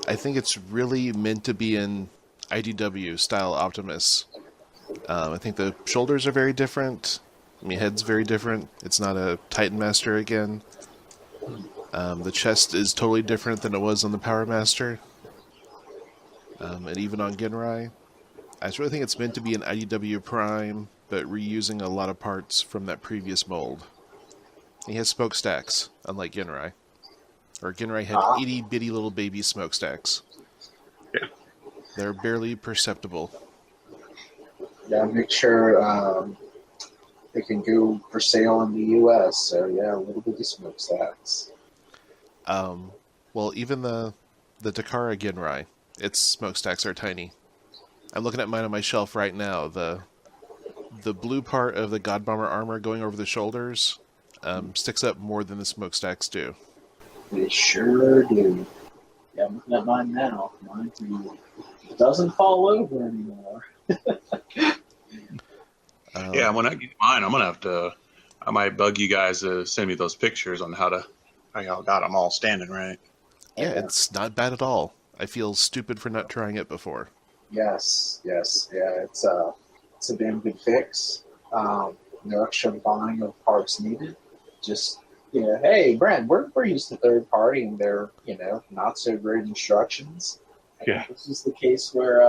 I think it's really meant to be an IDW style Optimus. I think the shoulders are very different. I mean, head's very different. It's not a Titan Master again. The chest is totally different than it was on the Power Master. And even on Genrai. I just really think it's meant to be an IDW Prime, but reusing a lot of parts from that previous mold. He has smokestacks, unlike Genrai. Or Genrai had itty bitty little baby smokestacks. Yeah. They're barely perceptible. Yeah, make sure they can go for sale in the U.S. So yeah, a little bit of smokestacks. Well, even the Takara Genrai, its smokestacks are tiny. I'm looking at mine on my shelf right now. The blue part of the God Bomber armor going over the shoulders sticks up more than the smokestacks do. They sure do. Yeah, I'm looking at mine now. Mine doesn't fall over anymore. Yeah, when I get mine, I'm gonna have to. I might bug you guys to send me those pictures on how y'all got them all standing right. Yeah, it's not bad at all. I feel stupid for not trying it before. Yes, yeah, it's a damn good fix. No extra buying of parts needed. Just hey, Bran, we're used to third party and their not so great instructions. Yeah, this is the case where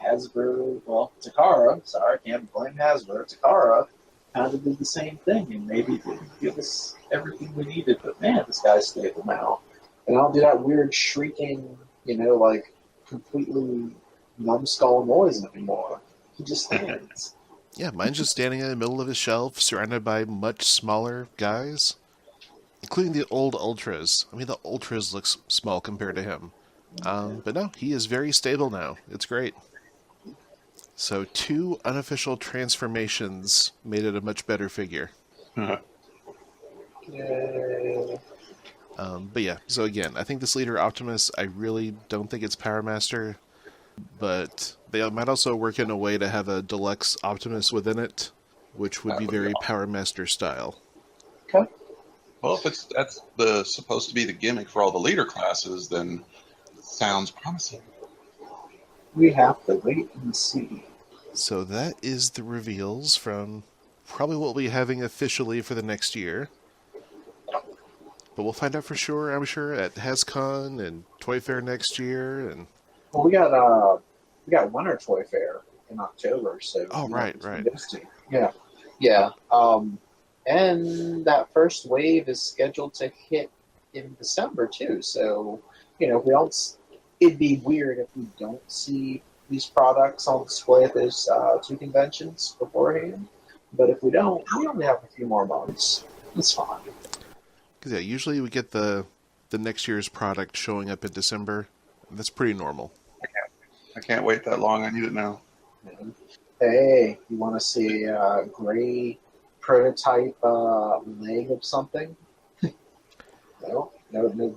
Takara, sorry, I can't blame Hasbro. Takara kind of did the same thing and maybe didn't give us everything we needed. But man, this guy's stable now, and I don't do that weird shrieking, like completely numbskull noise anymore. He just stands. Yeah, mine's just standing in the middle of his shelf, surrounded by much smaller guys, including the old Ultras. I mean, the Ultras look small compared to him. But no, he is very stable now. It's great. So 2 unofficial transformations made it a much better figure. Uh-huh. But yeah, so again, I think this Leader Optimus, I really don't think it's Power Master. but they might also work in a way to have a deluxe Optimus within it, which would be very Power Master style. Okay. Well, if that's supposed to be the gimmick for all the leader classes, then it sounds promising. We have to wait and see. So that is the reveals from probably what we'll be having officially for the next year. But we'll find out for sure, I'm sure, at HasCon and Toy Fair next year. And Well, we got Winter Toy Fair in October, so right. Yeah. And that first wave is scheduled to hit in December too. So we don't. It'd be weird if we don't see these products on display at those two conventions beforehand. But if we don't, we only have a few more months. It's fine. Because usually we get the next year's product showing up in December. That's pretty normal. I can't wait that long. I need it now. Hey, you want to see a gray prototype leg of something? No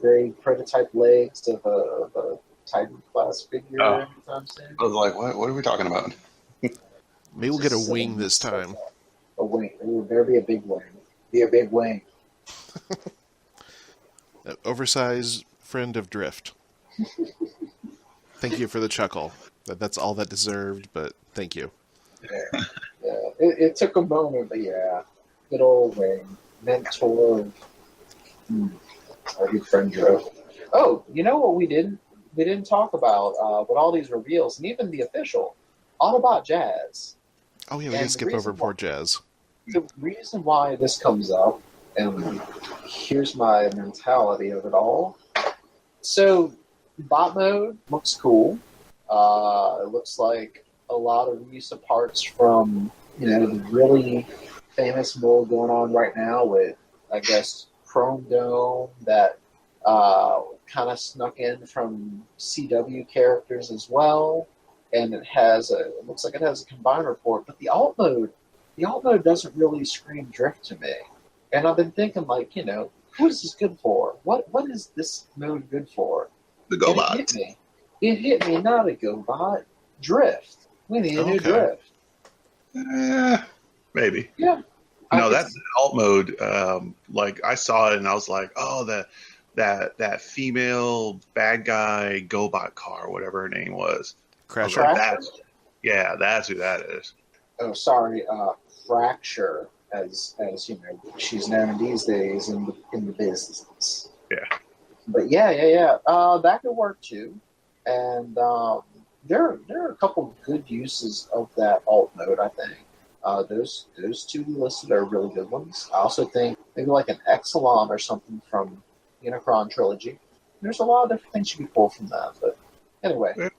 gray prototype legs of a Titan class figure anytime soon. I was like, what are we talking about? Maybe we'll get a wing this time. A wing. Ooh, there'll be a big wing. Be a big wing. Oversized friend of Drift. Thank you for the chuckle. That's all that deserved, but thank you. Yeah. It took a moment, but yeah. Good old wing. Mentor of our good friend Drift. Oh, you know what we didn't talk about with all these reveals, and even the official Autobot Jazz. Oh yeah, we can skip over poor Jazz. The reason why this comes up, and here's my mentality of it all. So, bot mode looks cool. It looks like a lot of use of parts from the really famous mold going on right now with, I guess, Chrome Dome that kind of snuck in from CW characters as well, and it looks like it has a combiner port, but the alt mode doesn't really scream Drift to me. And I've been thinking, like, who is this good for? What is this mode good for? The GoBot. It hit me, not a GoBot. Drift. We need a new Drift. Maybe. Yeah. No, that alt mode, like I saw it and I was like, oh, that female bad guy GoBot car, whatever her name was. Crasher. Like, that's who that is. Oh, sorry, Fracture, as she's known these days in the business. Yeah. But yeah. That could work too, and there are a couple good uses of that alt mode. I think those two listed are really good ones. I also think maybe like an Exelon or something from Unicron Trilogy. There's a lot of different things you can pull from that. But anyway, that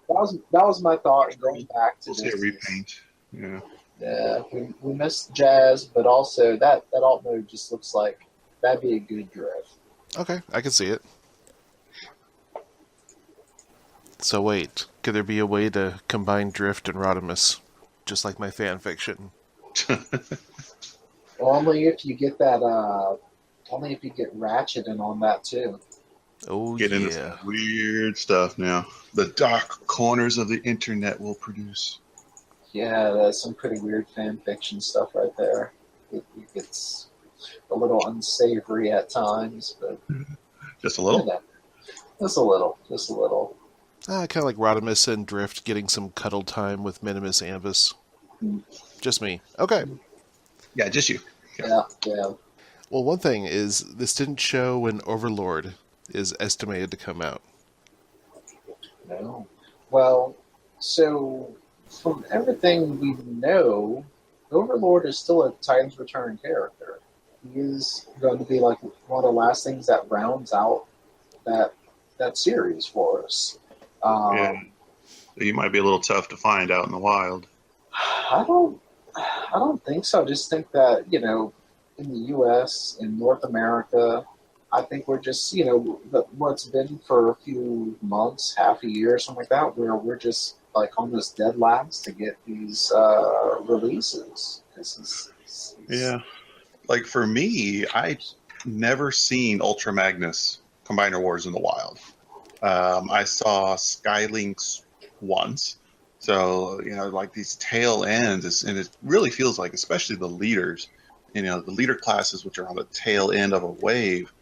was my thought. And going back to we'll see a repaint. Yeah. Yeah, we missed Jazz, but also that alt mode just looks like that'd be a good Drift. Okay, I can see it. So wait, could there be a way to combine Drift and Rodimus, just like my fan fiction? Only if you get that. Only if you get Ratchet in on that too. Oh, Get into some weird stuff now. The dark corners of the internet will produce. Yeah, that's some pretty weird fan fiction stuff right there. It gets a little unsavory at times, but just a little. Just a little. Kind of like Rodimus and Drift getting some cuddle time with Minimus Ambus. Just me. Okay. Yeah, just you. Yeah. Well, one thing is this didn't show when Overlord is estimated to come out. No. Well, so from everything we know, Overlord is still a Titans Return character. He is going to be like one of the last things that rounds out that series for us. He might be a little tough to find out in the wild. I don't think so. I just think that in the U.S. in North America, I think we're just what's been for a few months, half a year, something like that, where we're just like almost dead last to get these releases. Yeah. Like for me, I never seen Ultra Magnus Combiner Wars in the wild. I saw Skylink's once. So, like these tail ends, and it really feels like, especially the leaders, the leader classes, which are on the tail end of a wave,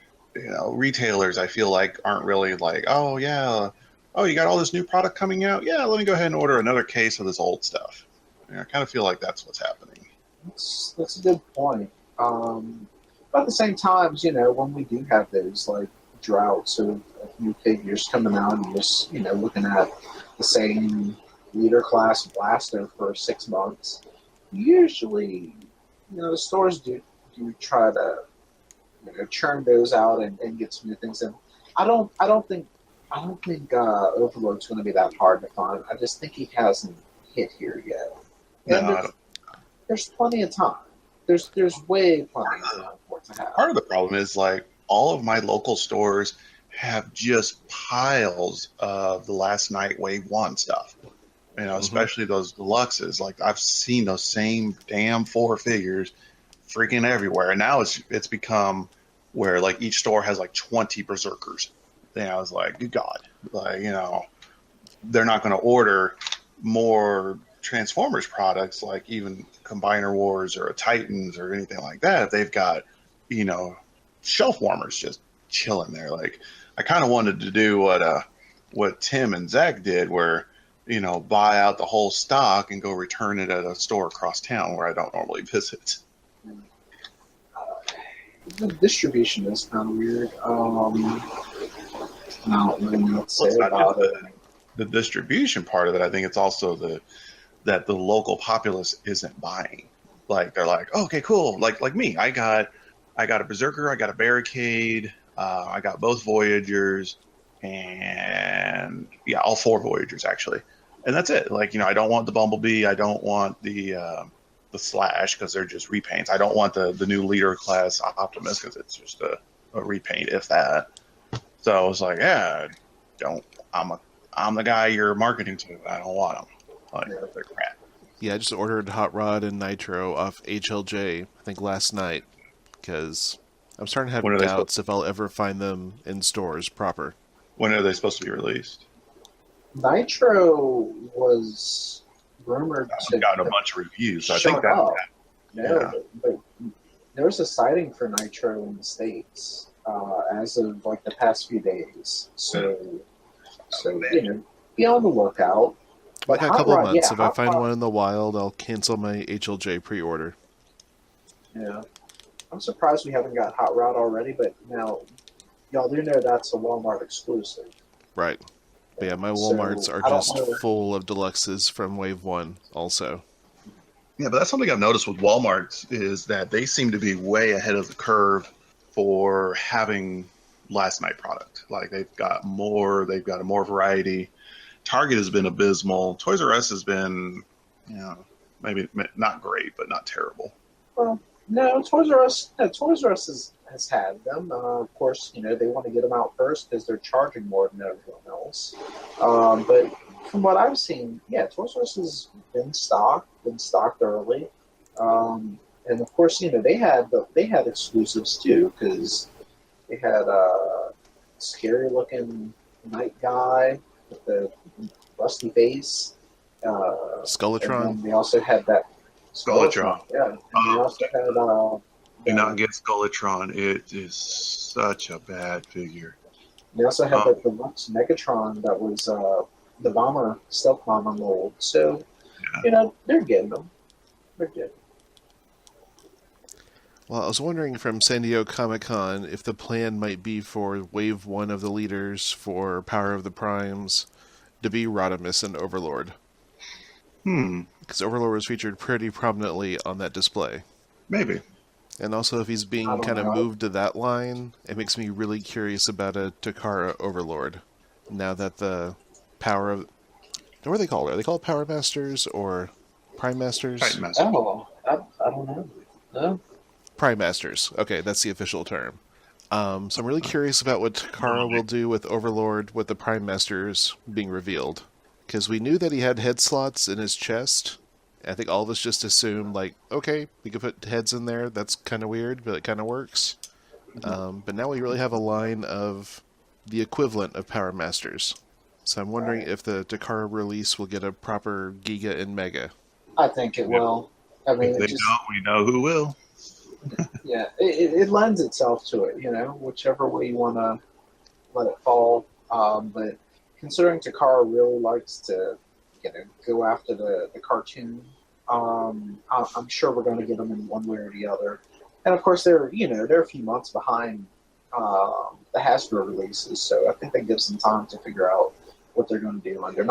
retailers, I feel like, aren't really like, oh, yeah, oh, you got all this new product coming out? Yeah, let me go ahead and order another case of this old stuff. I kind of feel like that's what's happening. That's a good point. But at the same time, when we do have those like droughts of new figures coming out, and just looking at the same leader class blaster for 6 months, usually the stores do try to churn those out and get some new things in. I don't think Overlord's going to be that hard to find. I just think he hasn't hit here yet. And No, there's plenty of time. There's way plenty of time for it to happen. part of the problem is like all of my local stores have just piles of the last night wave 1 stuff. Especially those deluxes. Like I've seen those same damn 4 figures freaking everywhere, and now it's become where like each store has like 20 berserkers. And I was like, good God, like they're not going to order more Transformers products, like even Combiner Wars or a Titans or anything like that. They've got shelf warmers just chilling there. Like I kind of wanted to do what Tim and Zach did, where buy out the whole stock and go return it at a store across town where I don't normally visit. The distribution is kind of weird. I don't really know what to say Well, it's not about just it. the distribution part of it. I think it's also that the local populace isn't buying. Like they're like, oh, okay, cool. Like me, I got a Berserker, I got a Barricade, I got both Voyagers, and yeah, all 4 Voyagers actually, and that's it. Like I don't want the Bumblebee, I don't want the Slash because they're just repaints. I don't want the new leader class Optimus because it's just a repaint, if that. So I was like, yeah, I'm the guy you're marketing to. I don't want them. Like they're crap. Yeah, I just ordered Hot Rod and Nitro off HLJ, I think last night, because I'm starting to When have are they doubts if I'll ever find them in stores proper. When are they supposed to be released? Nitro was rumored to I've gotten a bunch of reviews. So I show think that. up. No, Yeah. but there was a sighting for Nitro in the States as of like the past few days. So be on the lookout. Like a Hot couple Rod, months. yeah, If I Hot find Rod- one in the wild, I'll cancel my HLJ pre-order. Yeah, I'm surprised we haven't got Hot Rod already. But now, y'all do know that's a Walmart exclusive. Right. But yeah, my So, Walmarts are I don't just know. full of deluxes from Wave 1 also. Yeah, but that's something I've noticed with Walmart is that they seem to be way ahead of the curve for having last night product. Like they've got a more variety. Target has been abysmal. Toys R Us has been, maybe not great, but not terrible. Well, no, Toys R Us. No, Toys R Us has had them. Of course, they want to get them out first because they're charging more than everyone else. But from what I've seen, yeah, Toys R Us has been stocked early. And of course, they had exclusives too because they had a scary looking night guy with the rusty face. Skeletron? And then they also had that Skeletron. Yeah. And they also had Do not get Skeletron. It is such a bad figure. they also had the deluxe Megatron that was the stealth bomber mold. So they're getting them. They're good. Well, I was wondering from San Diego Comic-Con if the plan might be for Wave 1 of the leaders for Power of the Primes to be Rodimus and Overlord. Because Overlord was featured pretty prominently on that display. Maybe. And also, if he's being kind of moved to that line, it makes me really curious about a Takara Overlord. Now that the power of... What are they called? Are they called Power Masters or Prime Masters? Titan Master. Oh, I don't know. No? Prime Masters. Okay, that's the official term. So I'm really curious about what Takara will do with Overlord with the Prime Masters being revealed. Because we knew that he had head slots in his chest. I think all of us just assumed, like, okay, we could put heads in there. That's kind of weird, but it kind of works. But now we really have a line of the equivalent of Power Masters. So I'm wondering Right. if the Takara release will get a proper Giga and Mega. I think it If, will. I mean, if it they just don't, we know who will. yeah, it lends itself to it. Whichever way you want to let it fall. But considering Takara really likes to, go after the cartoon, I'm sure we're going to get them in one way or the other. And of course, they're a few months behind the Hasbro releases, so I think that gives them time to figure out what they're going to do, and they're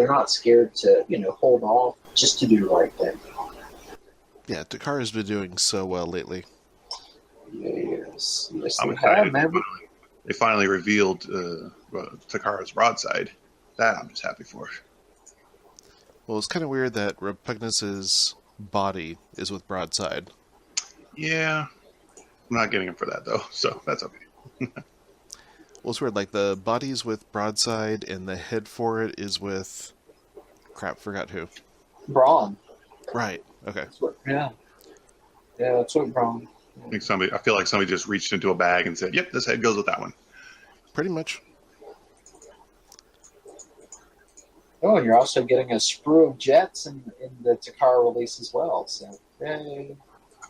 not scared to hold off just to do the right thing. Yeah, Takara's been doing so well lately. Yes, I'm they have, excited. man. They finally revealed Takara's broadside. That I'm just happy for. Well, it's kind of weird that Repugnance's body is with Broadside. Yeah, I'm not getting him for that though, so that's okay. Well, it's weird. Like the body's with Broadside, and the head for it is with crap. Forgot who. Braun. Right. Okay. Yeah, that's what Braun. I feel like somebody just reached into a bag and said, "Yep, this head goes with that one." Pretty much. Oh, and you're also getting a sprue of jets in the Takara release as well. So, yay.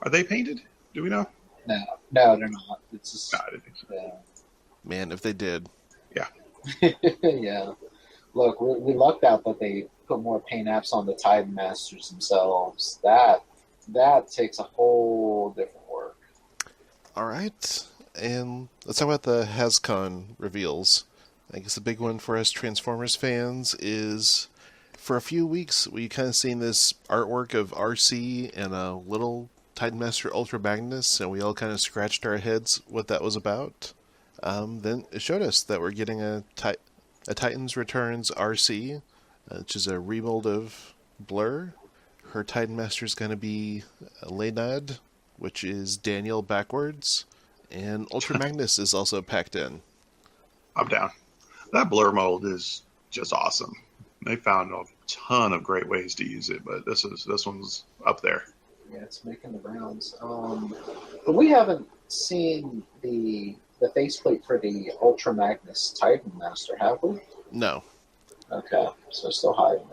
Are they painted? Do we know? No, they're not. It's just, No, I didn't think so. Man, if they did. yeah. Look, we lucked out that they put more paint apps on the Titan Masters themselves. That takes a whole different work. All right. And let's talk about the HasCon reveals. I guess the big one for us Transformers fans is for a few weeks we kind of seen this artwork of RC and a little Titan Master Ultra Magnus, and we all kind of scratched our heads what that was about. Then it showed us that we're getting a Titans Returns RC, which is a remold of Blur. Her Titan Master is going to be Leonard, which is Daniel backwards, and Ultra Magnus is also packed in. I'm down. That blur mold is just awesome. They found a ton of great ways to use it, but this one's up there. Yeah, it's making the rounds. But we haven't seen the faceplate for the Ultra Magnus Titan Master, have we? No. Okay, so still hiding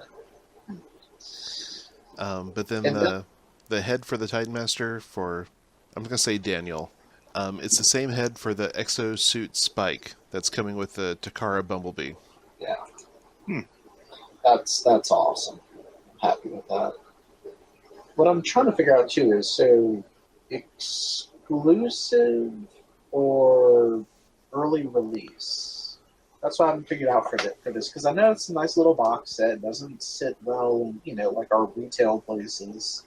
it. But then And the head for the Titan Master for, I'm going to say Daniel. It's the same head for the exosuit Spike that's coming with the Takara Bumblebee. yeah, Hmm. that's awesome. I'm happy with that. What I'm trying to figure out too is so exclusive or early release. That's what I haven't figured out for this because I know it's a nice little box set. It doesn't sit well in like our retail places,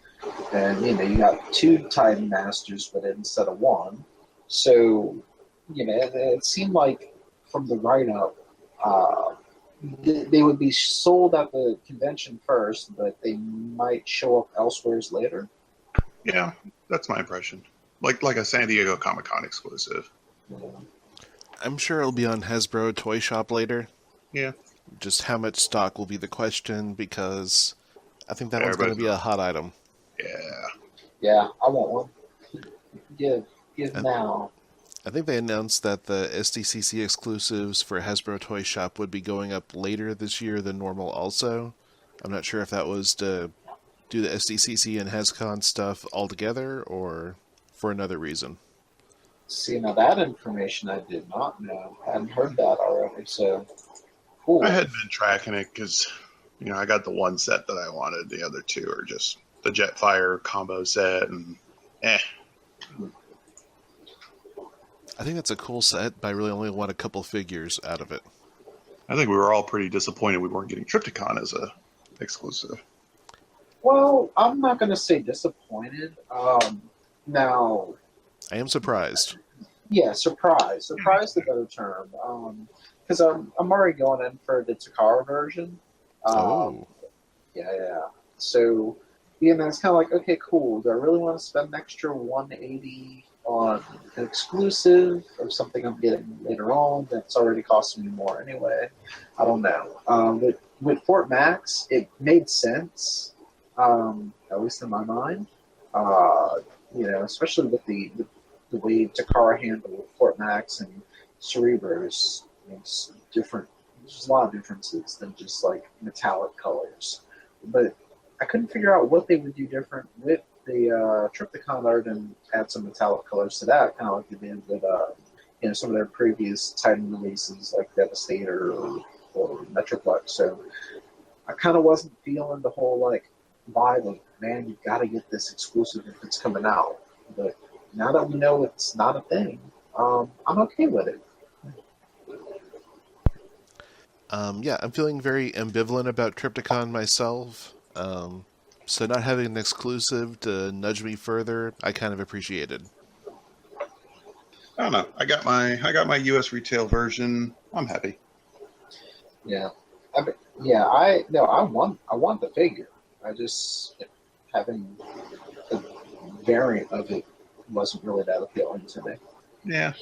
and you got 2 Titan Masters, but instead of 1. So it seemed like from the write up, they would be sold at the convention first, but they might show up elsewhere later. Yeah, that's my impression. Like a San Diego Comic-Con exclusive. Yeah. I'm sure it'll be on Hasbro Toy Shop later. Yeah. Just how much stock will be the question, because I think that one's going to be a hot item. Yeah. Yeah, I want one. Give now. I think they announced that the SDCC exclusives for Hasbro Toy Shop would be going up later this year than normal also. I'm not sure if that was to do the SDCC and HasCon stuff all together or for another reason. See, now that information I did not know. I hadn't heard that already, so cool. I had been tracking it because, I got the one set that I wanted. The other 2 are just the Jetfire combo set and I think that's a cool set, but I really only want a couple figures out of it. I think we were all pretty disappointed we weren't getting Triptychon as a exclusive. Well, I'm not going to say disappointed. Now, I am surprised. yeah, surprised. Surprised the better term. Because I'm already going in for the Takara version. Yeah. So, it's kind of like, okay, cool. Do I really want to spend an extra $180 on an exclusive or something I'm getting later on that's already costing me more anyway? I don't know. With Fort Max, it made sense, at least in my mind. Especially with the way Takara handled Fort Max and Cerebros, different there's a lot of differences than just like metallic colors. But I couldn't figure out what they would do different with the Trypticon art and add some metallic colors to that, kind of like they did with some of their previous Titan releases like Devastator or Metroplex. So I kind of wasn't feeling the whole like vibe of, man, you've got to get this exclusive if it's coming out. But now that we know it's not a thing, I'm okay with it. Yeah, I'm feeling very ambivalent about Trypticon myself. So not having an exclusive to nudge me further, I kind of appreciated. I don't know. I got my U.S. retail version. I'm happy. Yeah, I want the figure. I just having a variant of it wasn't really that appealing to me. Yeah.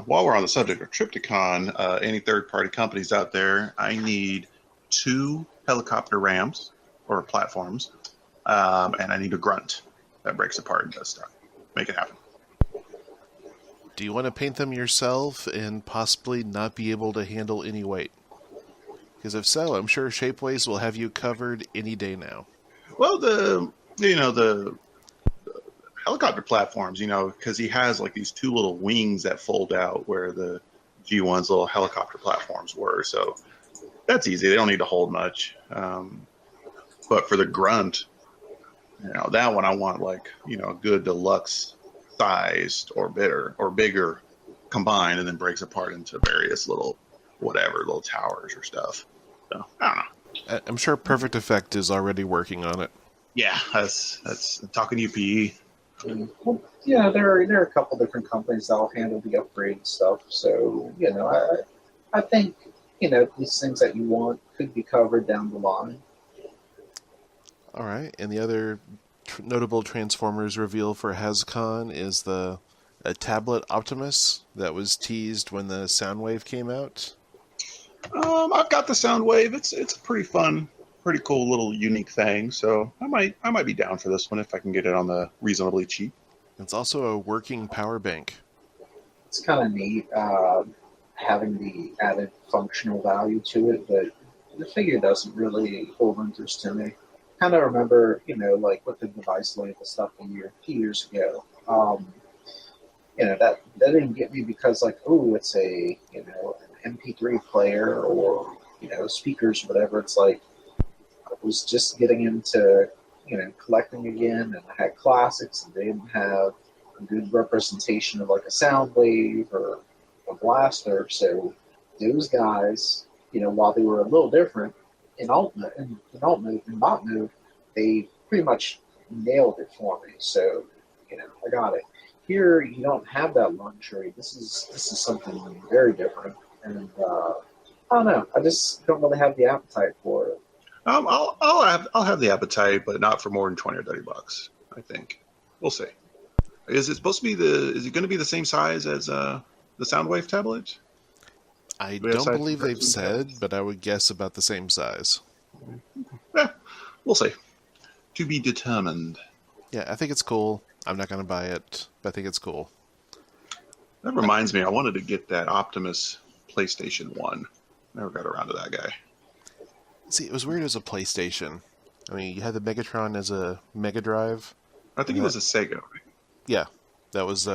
While we're on the subject of Trypticon, any third-party companies out there, I need 2 helicopter rams or platforms, and I need a grunt that breaks apart and does stuff. Make it happen. Do you want to paint them yourself and possibly not be able to handle any weight? Because if so, I'm sure Shapeways will have you covered any day now. Well, the helicopter platforms, because he has like these 2 little wings that fold out where the G1's little helicopter platforms were. So that's easy. They don't need to hold much. But for the grunt, that one I want like, a good deluxe sized or bigger combined, and then breaks apart into various little towers or stuff. So I don't know. I'm sure Perfect Effect is already working on it. Yeah, that's talking UPE. Well, yeah, there are a couple different companies that'll handle the upgrade stuff. So I think these things that you want could be covered down the line. All right, and the other notable Transformers reveal for HasCon is a tablet Optimus that was teased when the Soundwave came out. I've got the Soundwave. It's a pretty fun, pretty cool little unique thing. So I might be down for this one if I can get it on the reasonably cheap. It's also a working power bank. It's kind of neat having the added functional value to it, but the figure doesn't really hold interest to me. Kind of remember, like with the device label stuff a few years ago. That didn't get me because like, oh, it's an MP3 player or speakers, whatever. It's like I was just getting into collecting again, and I had classics, and they didn't have a good representation of like a Soundwave or a Blaster. So those guys, while they were a little different in alt mode and bot mode, they pretty much nailed it for me. So I got it. Here you don't have that luxury. This is something very different, and I don't know. I just don't really have the appetite for it. I'll have the appetite, but not for more than $20 or $30. I think we'll see. Is it supposed to be Is it going to be the same size as the Soundwave tablet? I don't believe they've said, but I would guess about the same size. We'll see. To be determined. Yeah, I think it's cool. I'm not going to buy it, but I think it's cool. That reminds me, I wanted to get that Optimus PlayStation 1. Never got around to that guy. See, it was weird as a PlayStation. I mean, you had the Megatron as a Mega Drive. I think it was a Sega, right? Yeah, that was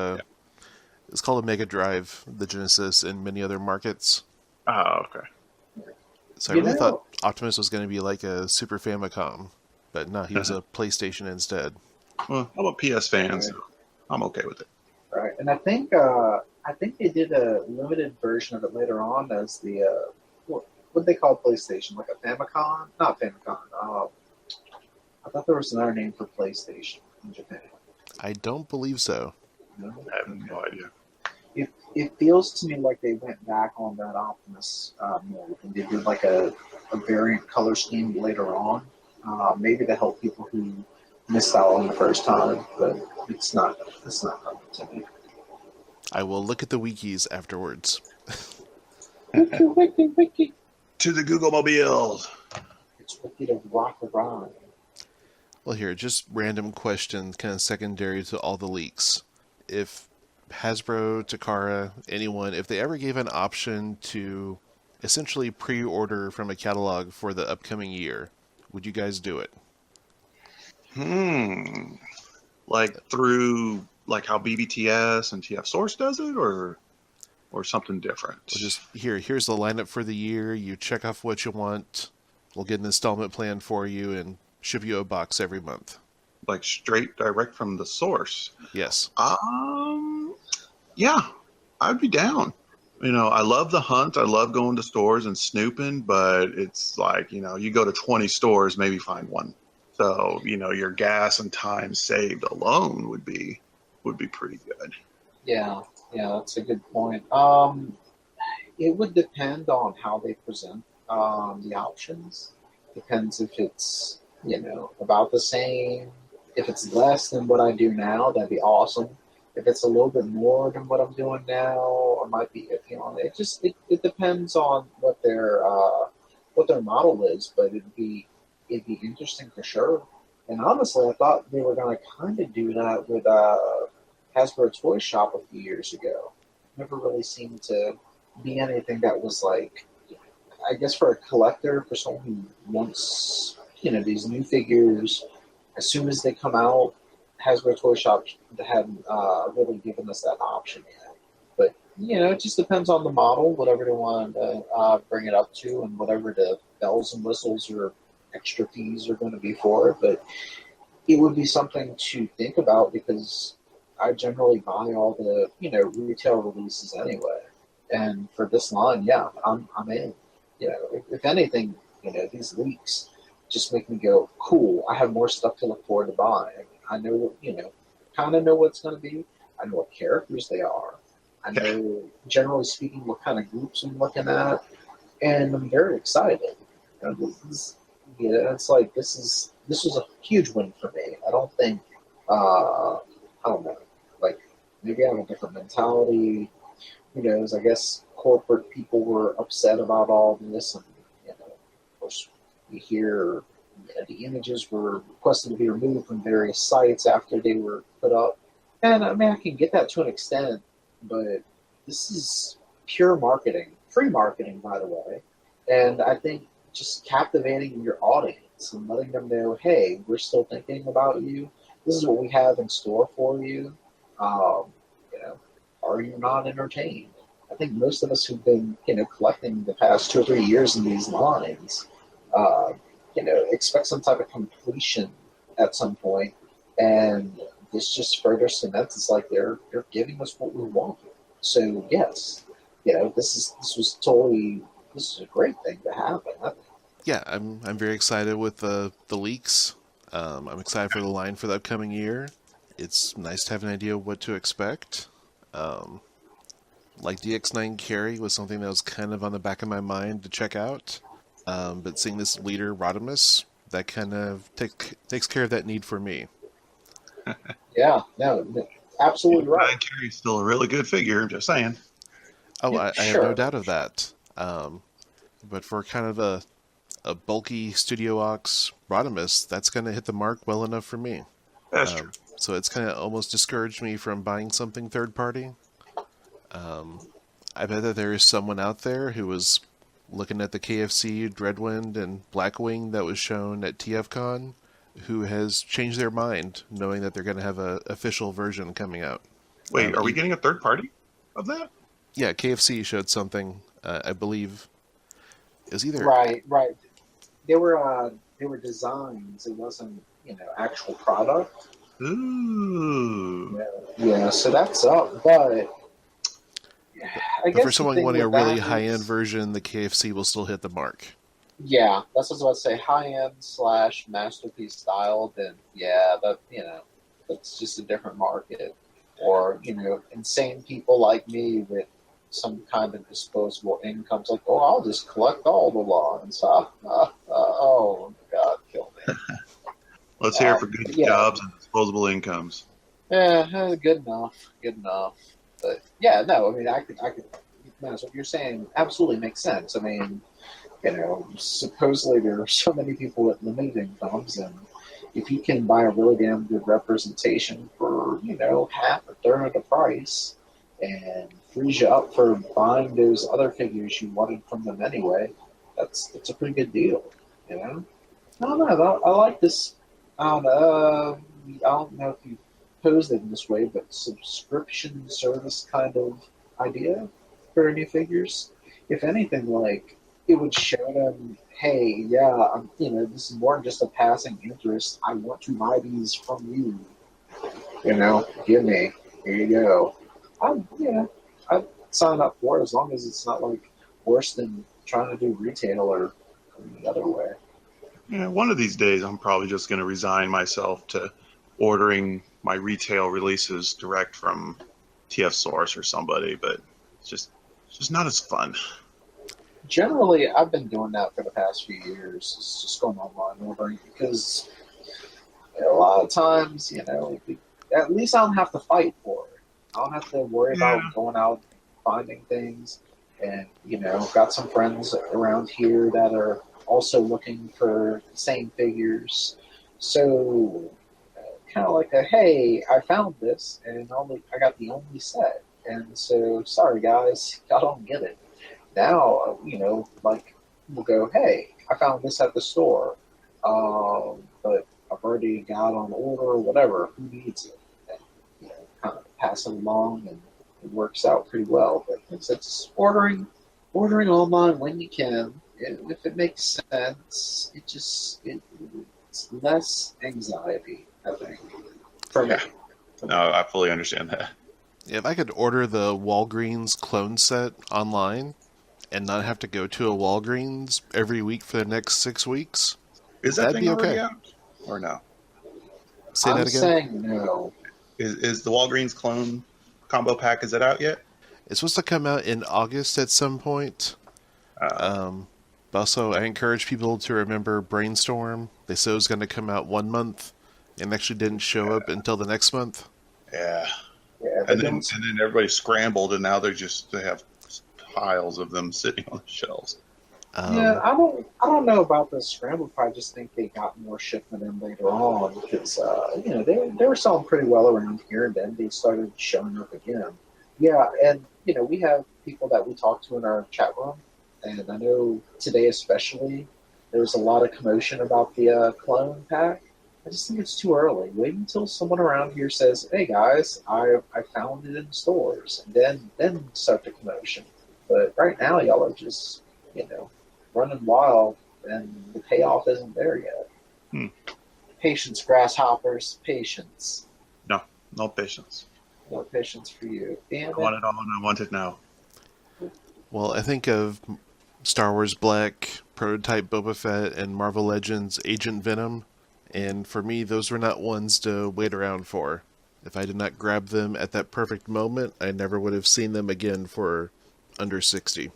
it's called a Mega Drive, the Genesis, in many other markets. Oh, okay. So I really thought Optimus was going to be like a Super Famicom, but no, he was a PlayStation instead. Well, I'm a PS fan, so I'm okay with it. Right, and I think they did a limited version of it later on as the what they call PlayStation, like a Famicom? Not Famicom. I thought there was another name for PlayStation in Japan. I don't believe so. No? I have no idea. It feels to me like they went back on that Optimus mold and they did like a variant color scheme later on, maybe to help people who missed out on the first time, but it's not coming to me. I will look at the wikis afterwards. Wiki. To the Google Mobiles. It's wiki to rock around. Well, here, just random question, kind of secondary to all the leaks. If Hasbro, Takara, anyone, if they ever gave an option to essentially pre-order from a catalog for the upcoming year. Would you guys do it? Like through like how BBTS and TF Source does it, or something different? Or just here's the lineup for the year. You check off what you want. We'll get an installment plan for you and ship you a box every month. Like straight direct from the source. Yes. Yeah, I'd be down. I love the hunt. I love going to stores and snooping, but it's like, you go to 20 stores, maybe find one. So, your gas and time saved alone would be pretty good. Yeah, that's a good point. It would depend on how they present the options. Depends if it's, about the same. If it's less than what I do now, that'd be awesome. If it's a little bit more than what I'm doing now, I might be iffy on it. It depends on what their model is, but it'd be interesting for sure. And honestly, I thought they were going to kind of do that with Hasbro Toy Shop a few years ago. Never really seemed to be anything that was like, I guess for a collector, for someone who wants, these new figures, as soon as they come out, Hasbro Toy Shop hadn't really given us that option yet. But, it just depends on the model, whatever they want to bring it up to, and whatever the bells and whistles or extra fees are going to be for it. But it would be something to think about because I generally buy all the, retail releases anyway. And for this line, yeah, I'm in. If anything, these leaks just make me go, cool, I have more stuff to look forward to buying. I know, kind of know what it's going to be. I know what characters they are. I know, generally speaking, what kind of groups I'm looking at. And I'm very excited. It's like, this was a huge win for me. I don't think, I don't know, like, maybe I have a different mentality. Who knows? I guess corporate people were upset about all this, and of course, we hear the images were requested to be removed from various sites after they were put up. And I mean, I can get that to an extent, but this is pure marketing, free marketing, by the way. And I think just captivating your audience and letting them know, hey, we're still thinking about you. This is what we have in store for you. Are you not entertained? I think most of us who've been, collecting the past 2 or 3 years in these lines, expect some type of completion at some point, and this just further cements. It's like they're giving us what we want. So yes, this is a great thing to happen. Yeah, I'm very excited with the leaks. I'm excited for the line for the upcoming year. It's nice to have an idea of what to expect. Like DX9 Carry was something that was kind of on the back of my mind to check out. But seeing this leader, Rodimus, that kind of takes care of that need for me. Yeah, no, absolutely right. Ryan Carey's still a really good figure, I'm just saying. Oh, Yeah, I have no doubt of that. But for kind of a bulky Studio Ox Rodimus, that's going to hit the mark well enough for me. That's true. So it's kind of almost discouraged me from buying something third party. I bet that there is someone out there who was looking at the KFC, Dreadwind, and Blackwing that was shown at TFCon who has changed their mind knowing that they're going to have an official version coming out. Wait, are we getting a third party of that? Yeah, KFC showed something, I believe. It was either... Right. They were designs. It wasn't, actual product. Ooh. Yeah, so that's up, but But for someone wanting a really high-end version, the KFC will still hit the mark. Yeah, that's what I was about to say. High-end / masterpiece style, then yeah, that's just a different market. Or, insane people like me with some kind of disposable incomes, like, oh, I'll just collect all the lines. Oh, my God, kill me. Let's hear it for good jobs and disposable incomes. Yeah, good enough. But yeah, no, I mean, I could. What you're saying absolutely makes sense. I mean, supposedly there are so many people with limited incomes, and if you can buy a really damn good representation for half or third of the price, and frees you up for buying those other figures you wanted from them anyway. That's a pretty good deal, you know. I don't know. I like this. I don't know. I don't know if you posed it in this way, but subscription service kind of idea for new figures. If anything, like it would show them, hey, yeah, this is more than just a passing interest. I want to buy these from you. Give me. Here you go. I'd sign up for it as long as it's not like worse than trying to do retail or the other way. Yeah, one of these days, I'm probably just going to resign myself to ordering my retail releases direct from TF Source or somebody, but it's just not as fun. Generally, I've been doing that for the past few years. It's just going online ordering because a lot of times, at least I don't have to fight for it. I don't have to worry about going out and finding things. And, got some friends around here that are also looking for the same figures. So, kind of like hey, I found this, and I got the only set. And so, sorry guys, I don't get it. Now, we'll go, hey, I found this at the store, but I've already got on order or whatever. Who needs it? And, kind of pass it along, and it works out pretty well. But it's ordering online when you can. If it makes sense, it's less anxiety, I think, for me. No, I fully understand that. If I could order the Walgreens clone set online and not have to go to a Walgreens every week for the next 6 weeks, is that that'd thing be already okay. out or no? Say that again. I'm saying no. Is the Walgreens clone combo pack, is it out yet? It's supposed to come out in August at some point. Also, I encourage people to remember Brainstorm. They said it was going to come out 1 month and actually didn't show up until the next month. Yeah. Yeah, And then everybody scrambled, and now they have piles of them sitting on the shelves. Yeah, I don't know about the scramble. I just think they got more shipment in later on because they were selling pretty well around here, and then they started showing up again. Yeah, and we have people that we talk to in our chat room, and I know today especially there's a lot of commotion about the clone pack. I just think it's too early. Wait until someone around here says, "Hey guys, I found it in stores," and then start the commotion. But right now, y'all are just running wild, and the payoff isn't there yet. Patience, grasshoppers, patience. No patience. No patience for you. Damn it. I want it all, and I want it now. Well, I think of Star Wars Black, Prototype Boba Fett, and Marvel Legends Agent Venom. And for me, those were not ones to wait around for. If I did not grab them at that perfect moment, I never would have seen them again for under 60.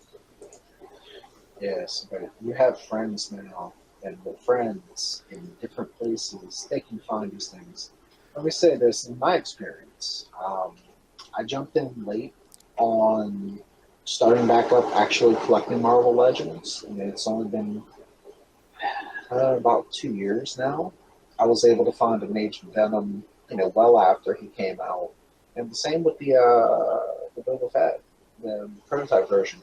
Yes, but you have friends now, and with friends in different places, they can find these things. Let me say this, in my experience, I jumped in late on starting back up actually collecting Marvel Legends, and it's only been about 2 years now. I was able to find an Agent Venom, well after he came out, and the same with the Boba Fett, the prototype version.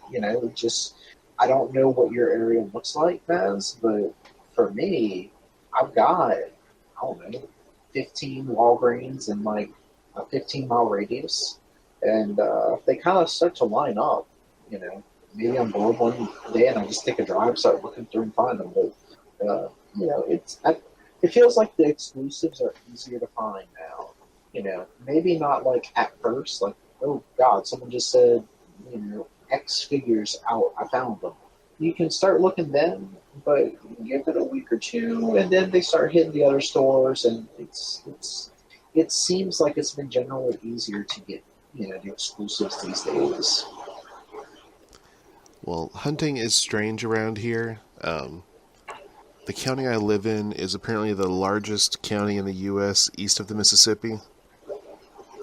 I don't know what your area looks like, Maz, but for me, I've got, 15 Walgreens in like a 15-mile radius, and they kind of start to line up. Maybe I'm bored one day and I just take a drive, start looking through and find them. But it feels like the exclusives are easier to find now. Maybe not like at first, like, oh God, someone just said, X figures out, I found them. You can start looking then, but give it a week or two, and then they start hitting the other stores, and it seems like it's been generally easier to get the exclusives these days. Well, hunting is strange around here. The county I live in is apparently the largest county in the U.S. east of the Mississippi.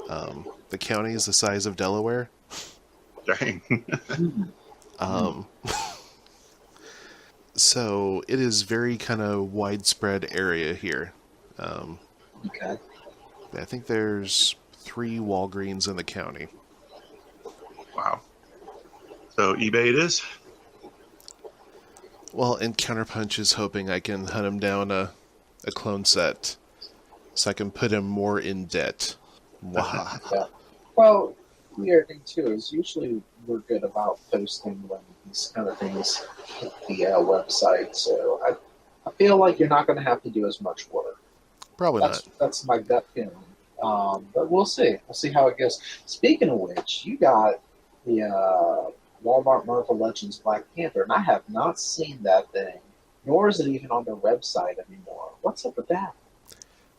The county is the size of Delaware. Dang. So it is very kind of widespread area here. Okay. I think there's 3 Walgreens in the county. Wow. So eBay it is? Well, and Counterpunch is hoping I can hunt him down a clone set so I can put him more in debt. Wow. Yeah. Well, the other thing too is usually we're good about posting when these kind of things hit the website. So I feel like you're not going to have to do as much work. Probably not. That's my gut feeling. But we'll see. We'll see how it goes. Speaking of which, you got the Walmart Marvel Legends Black Panther, and I have not seen that thing, nor is it even on their website anymore. What's up with that?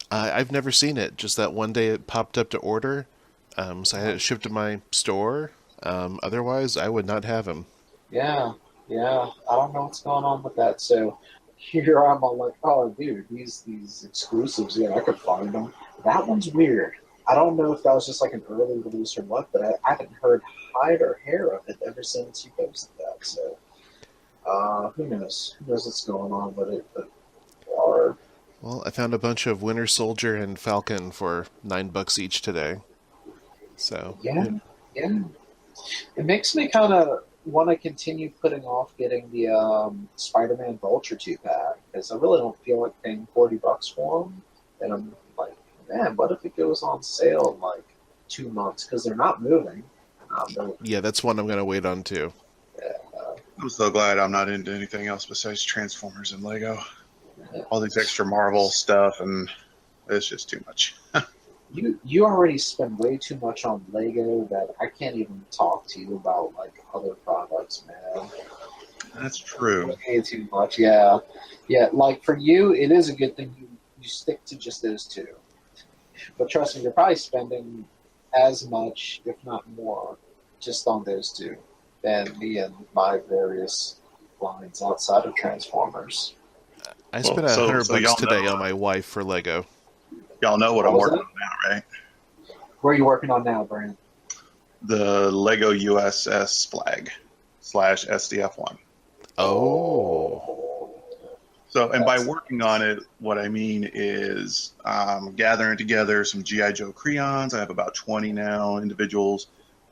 I've never seen it. Just that one day it popped up to order, so I had it shipped to my store. Otherwise, I would not have him. Yeah, yeah. I don't know what's going on with that. So here I'm all like, oh, dude, these exclusives, yeah, I could find them. That one's weird. I don't know if that was just like an early release or what, but I haven't heard hide or hair of it ever since you posted that. So who knows? Who knows what's going on with it? But or Well, I found a bunch of Winter Soldier and Falcon for $9 each today. So yeah, yeah. It makes me kind of want to continue putting off getting the Spider-Man Vulture 2-pack because I really don't feel like paying $40 for them. And I'm like, man, what if it goes on sale in like 2 months? Because they're not moving. yeah, that's one I'm going to wait on too. I'm so glad I'm not into anything else besides Transformers and Lego. Yeah. All these extra Marvel stuff, and it's just too much. You already spend way too much on Lego that I can't even talk to you about like other products, man. That's true. Way too much, yeah. Yeah, like for you, it is a good thing you stick to just those two. But trust me, you're probably spending as much, if not more, just on those two than me and my various lines outside of Transformers. I spent so $100 y'all today know- on my wife for Lego. Y'all know what What I'm was working it? on now, right? Where are you working on now, Bran? The Lego USS flag / SDF1. Oh. So, and by That's working on it, what I mean is gathering together some G.I. Joe crayons. I have about 20 now, individuals.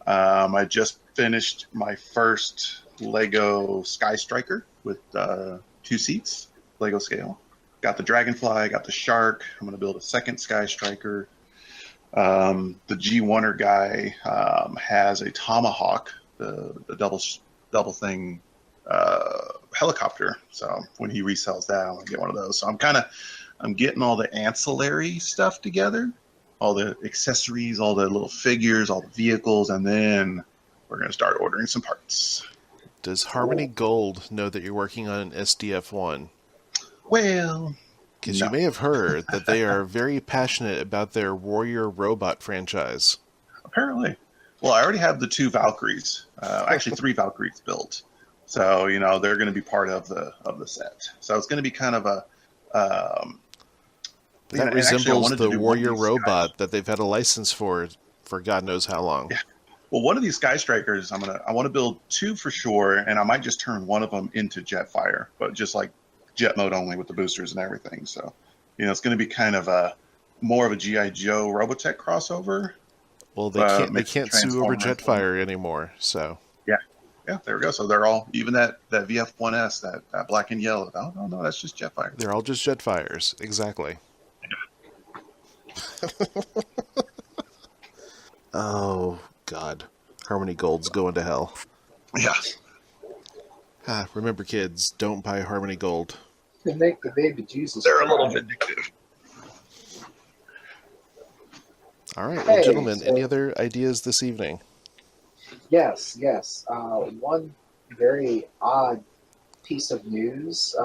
I just finished my first Lego Sky Striker with 2 seats, Lego scale. Got the Dragonfly, got the Shark. I'm going to build a second Sky Striker. The G1er guy has a Tomahawk, the double thing helicopter. So when he resells that, I'm gonna get one of those. So I'm getting all the ancillary stuff together, all the accessories, all the little figures, all the vehicles, and then we're gonna start ordering some parts. Does Harmony Gold know that you're working on an SDF1? Well, Because no. you may have heard that they are very passionate about their Warrior Robot franchise. Apparently. Well, I already have the 2 Valkyries, actually 3 Valkyries built. So, they're going to be part of the set. So it's going to be kind of a... That resembles the Warrior Robot that they've had a license for God knows how long. Yeah. Well, one of these Sky Strikers, I want to build 2 for sure, and I might just turn one of them into Jetfire, but just like jet mode only with the boosters and everything. So, it's going to be kind of more of a G.I. Joe Robotech crossover. Well, they can't sue over Jetfire anymore, so. Yeah, there we go. So they're all, even that VF1S, that black and yellow. Oh, no, that's just Jetfire. They're all just Jetfires, exactly. Oh, God. Harmony Gold's going to hell. Yeah. Remember, kids, don't buy Harmony Gold. They make the baby Jesus. They're a little cry. vindictive. All right, Hey, well, gentlemen, so- any other ideas this evening? Yes. One very odd piece of news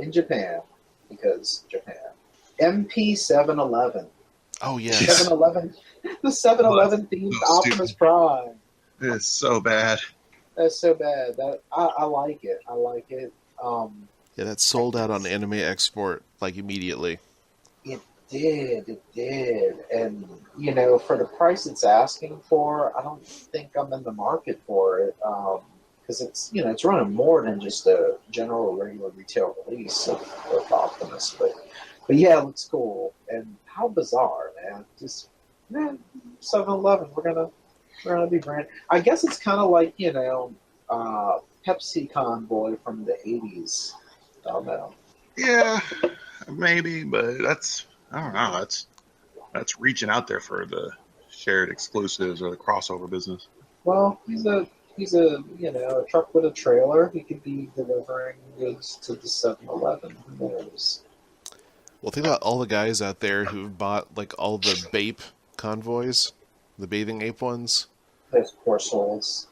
in Japan, because Japan. MP711. Oh, yes. 711. The 711 themed So Optimus stupid. Prime. It's so bad. That's so bad. I like it. I like it. Yeah, that sold out on Anime Export, like, immediately. It did. And, for the price it's asking for, I don't think I'm in the market for it. Because it's running more than just a general regular retail release of Optimus. But yeah, it looks cool. And how bizarre, man. Just, 7-Eleven, we're Robbie Brand. I guess it's kind of like, Pepsi Convoy from the 80s. I don't know. Yeah, maybe, but I don't know. That's reaching out there for the shared exclusives or the crossover business. Well, he's a truck with a trailer. He could be delivering goods to the 7-Eleven. Who knows? Well, think about all the guys out there who've bought like all the Bape convoys, the bathing ape ones, Those poor souls.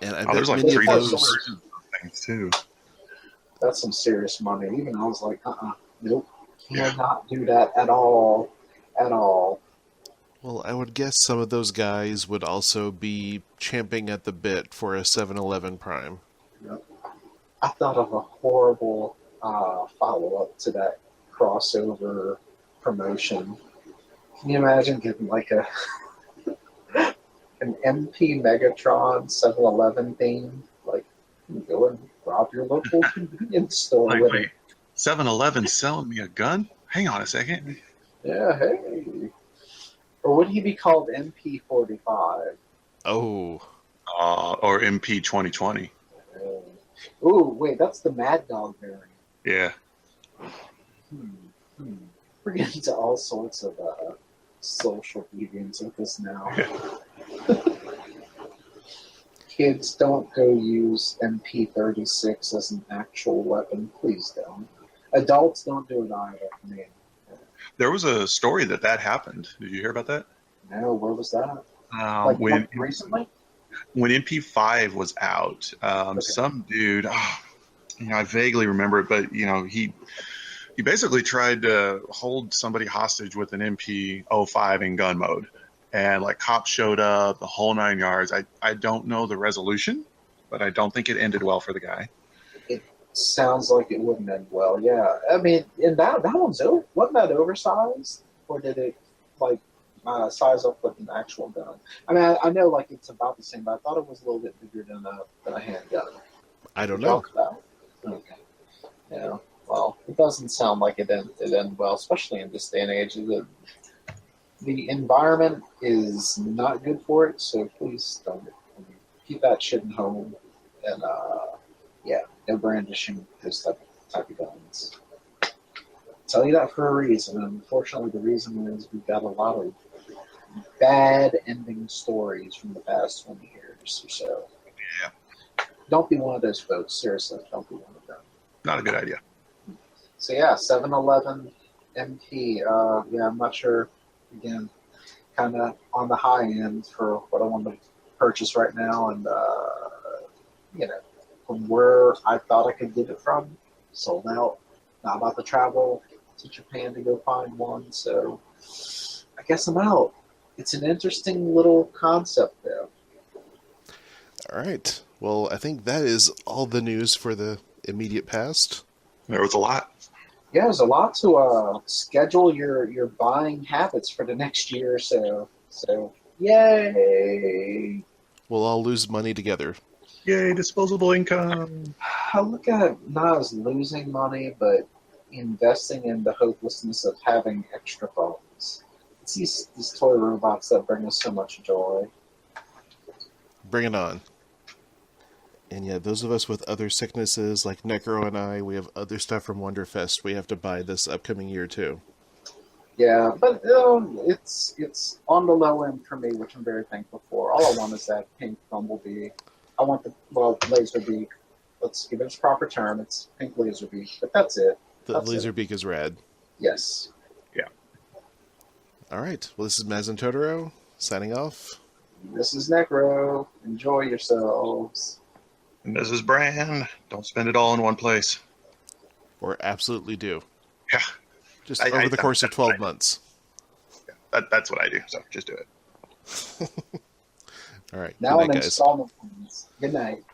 and I Oh, bet there's like many of 3 those- different those. versions of things too. That's some serious money. Even I was like, nope. Yeah. Cannot do that at all. At all. Well, I would guess some of those guys would also be champing at the bit for a 7-Eleven Prime. I thought of a horrible follow-up to that crossover promotion. Can you imagine getting like an MP Megatron 7-Eleven theme? Like, you go and rob your local convenience store Like, with wait, 7-Eleven selling me a gun? Hang on a second. it. Yeah, hey. Or would he be called MP45? Oh, Or MP 2020. Ooh, wait, that's the Mad Dog variant. Yeah. We're getting into all sorts of social deviance with this now. Kids, don't go use MP36 as an actual weapon. Please don't. Adults, don't do it either. I mean, There was a story that happened. Did you hear about that? no, where was that? Like recently? When MP5 was out, some dude, I vaguely remember it, but he basically tried to hold somebody hostage with an MP05 in gun mode, and like cops showed up, the whole 9 yards. I don't know the resolution, but I don't think it ended well for the guy. It sounds like it wouldn't end well. Yeah, I mean, and that one's wasn't that oversized, or did it like size up with an actual gun? I mean, I know like it's about the same, but I thought it was a little bit bigger than a handgun. I don't know. Okay. Yeah. Well, it doesn't sound like it end well, especially in this day and age. The environment is not good for it, so please don't keep that shit at home. And no brandishing those type of guns. I'll tell you that for a reason. And unfortunately, the reason is we've got a lot of bad ending stories from the past 20 years or so. Yeah. Don't be one of those folks. Seriously, don't be one of them. Not a good idea. So yeah, 7-Eleven MP. I'm not sure. Again, kind of on the high end for what I want to purchase right now, and from where I thought I could get it from, sold out. Not about to travel to Japan to go find one, so I guess I'm out. It's an interesting little concept, though. All right. Well, I think that is all the news for the immediate past. There was a lot. Yeah, there's a lot to schedule your buying habits for the next year or so. So, yay! We'll all lose money together. Yay, disposable income. I look at it not as losing money, but investing in the hopelessness of having extra phones. It's these toy robots that bring us so much joy. Bring it on. And yeah, those of us with other sicknesses like Necro and I, we have other stuff from Wonderfest we have to buy this upcoming year too. Yeah, but it's on the low end for me, which I'm very thankful for. All I want is that pink bumblebee. I want the Laserbeak. Let's give it its proper term. It's pink Laserbeak, but that's it. The Laserbeak is rad. Yes. Yeah. All right. Well, this is mazintotoro signing off. This is Necro. Enjoy yourselves. And this is Bran. Don't spend it all in one place. Or absolutely do. Yeah. Just over the course of 12 months. Yeah, that's what I do, so just do it. All right. Now Good on night, guys. installment plans. Good night.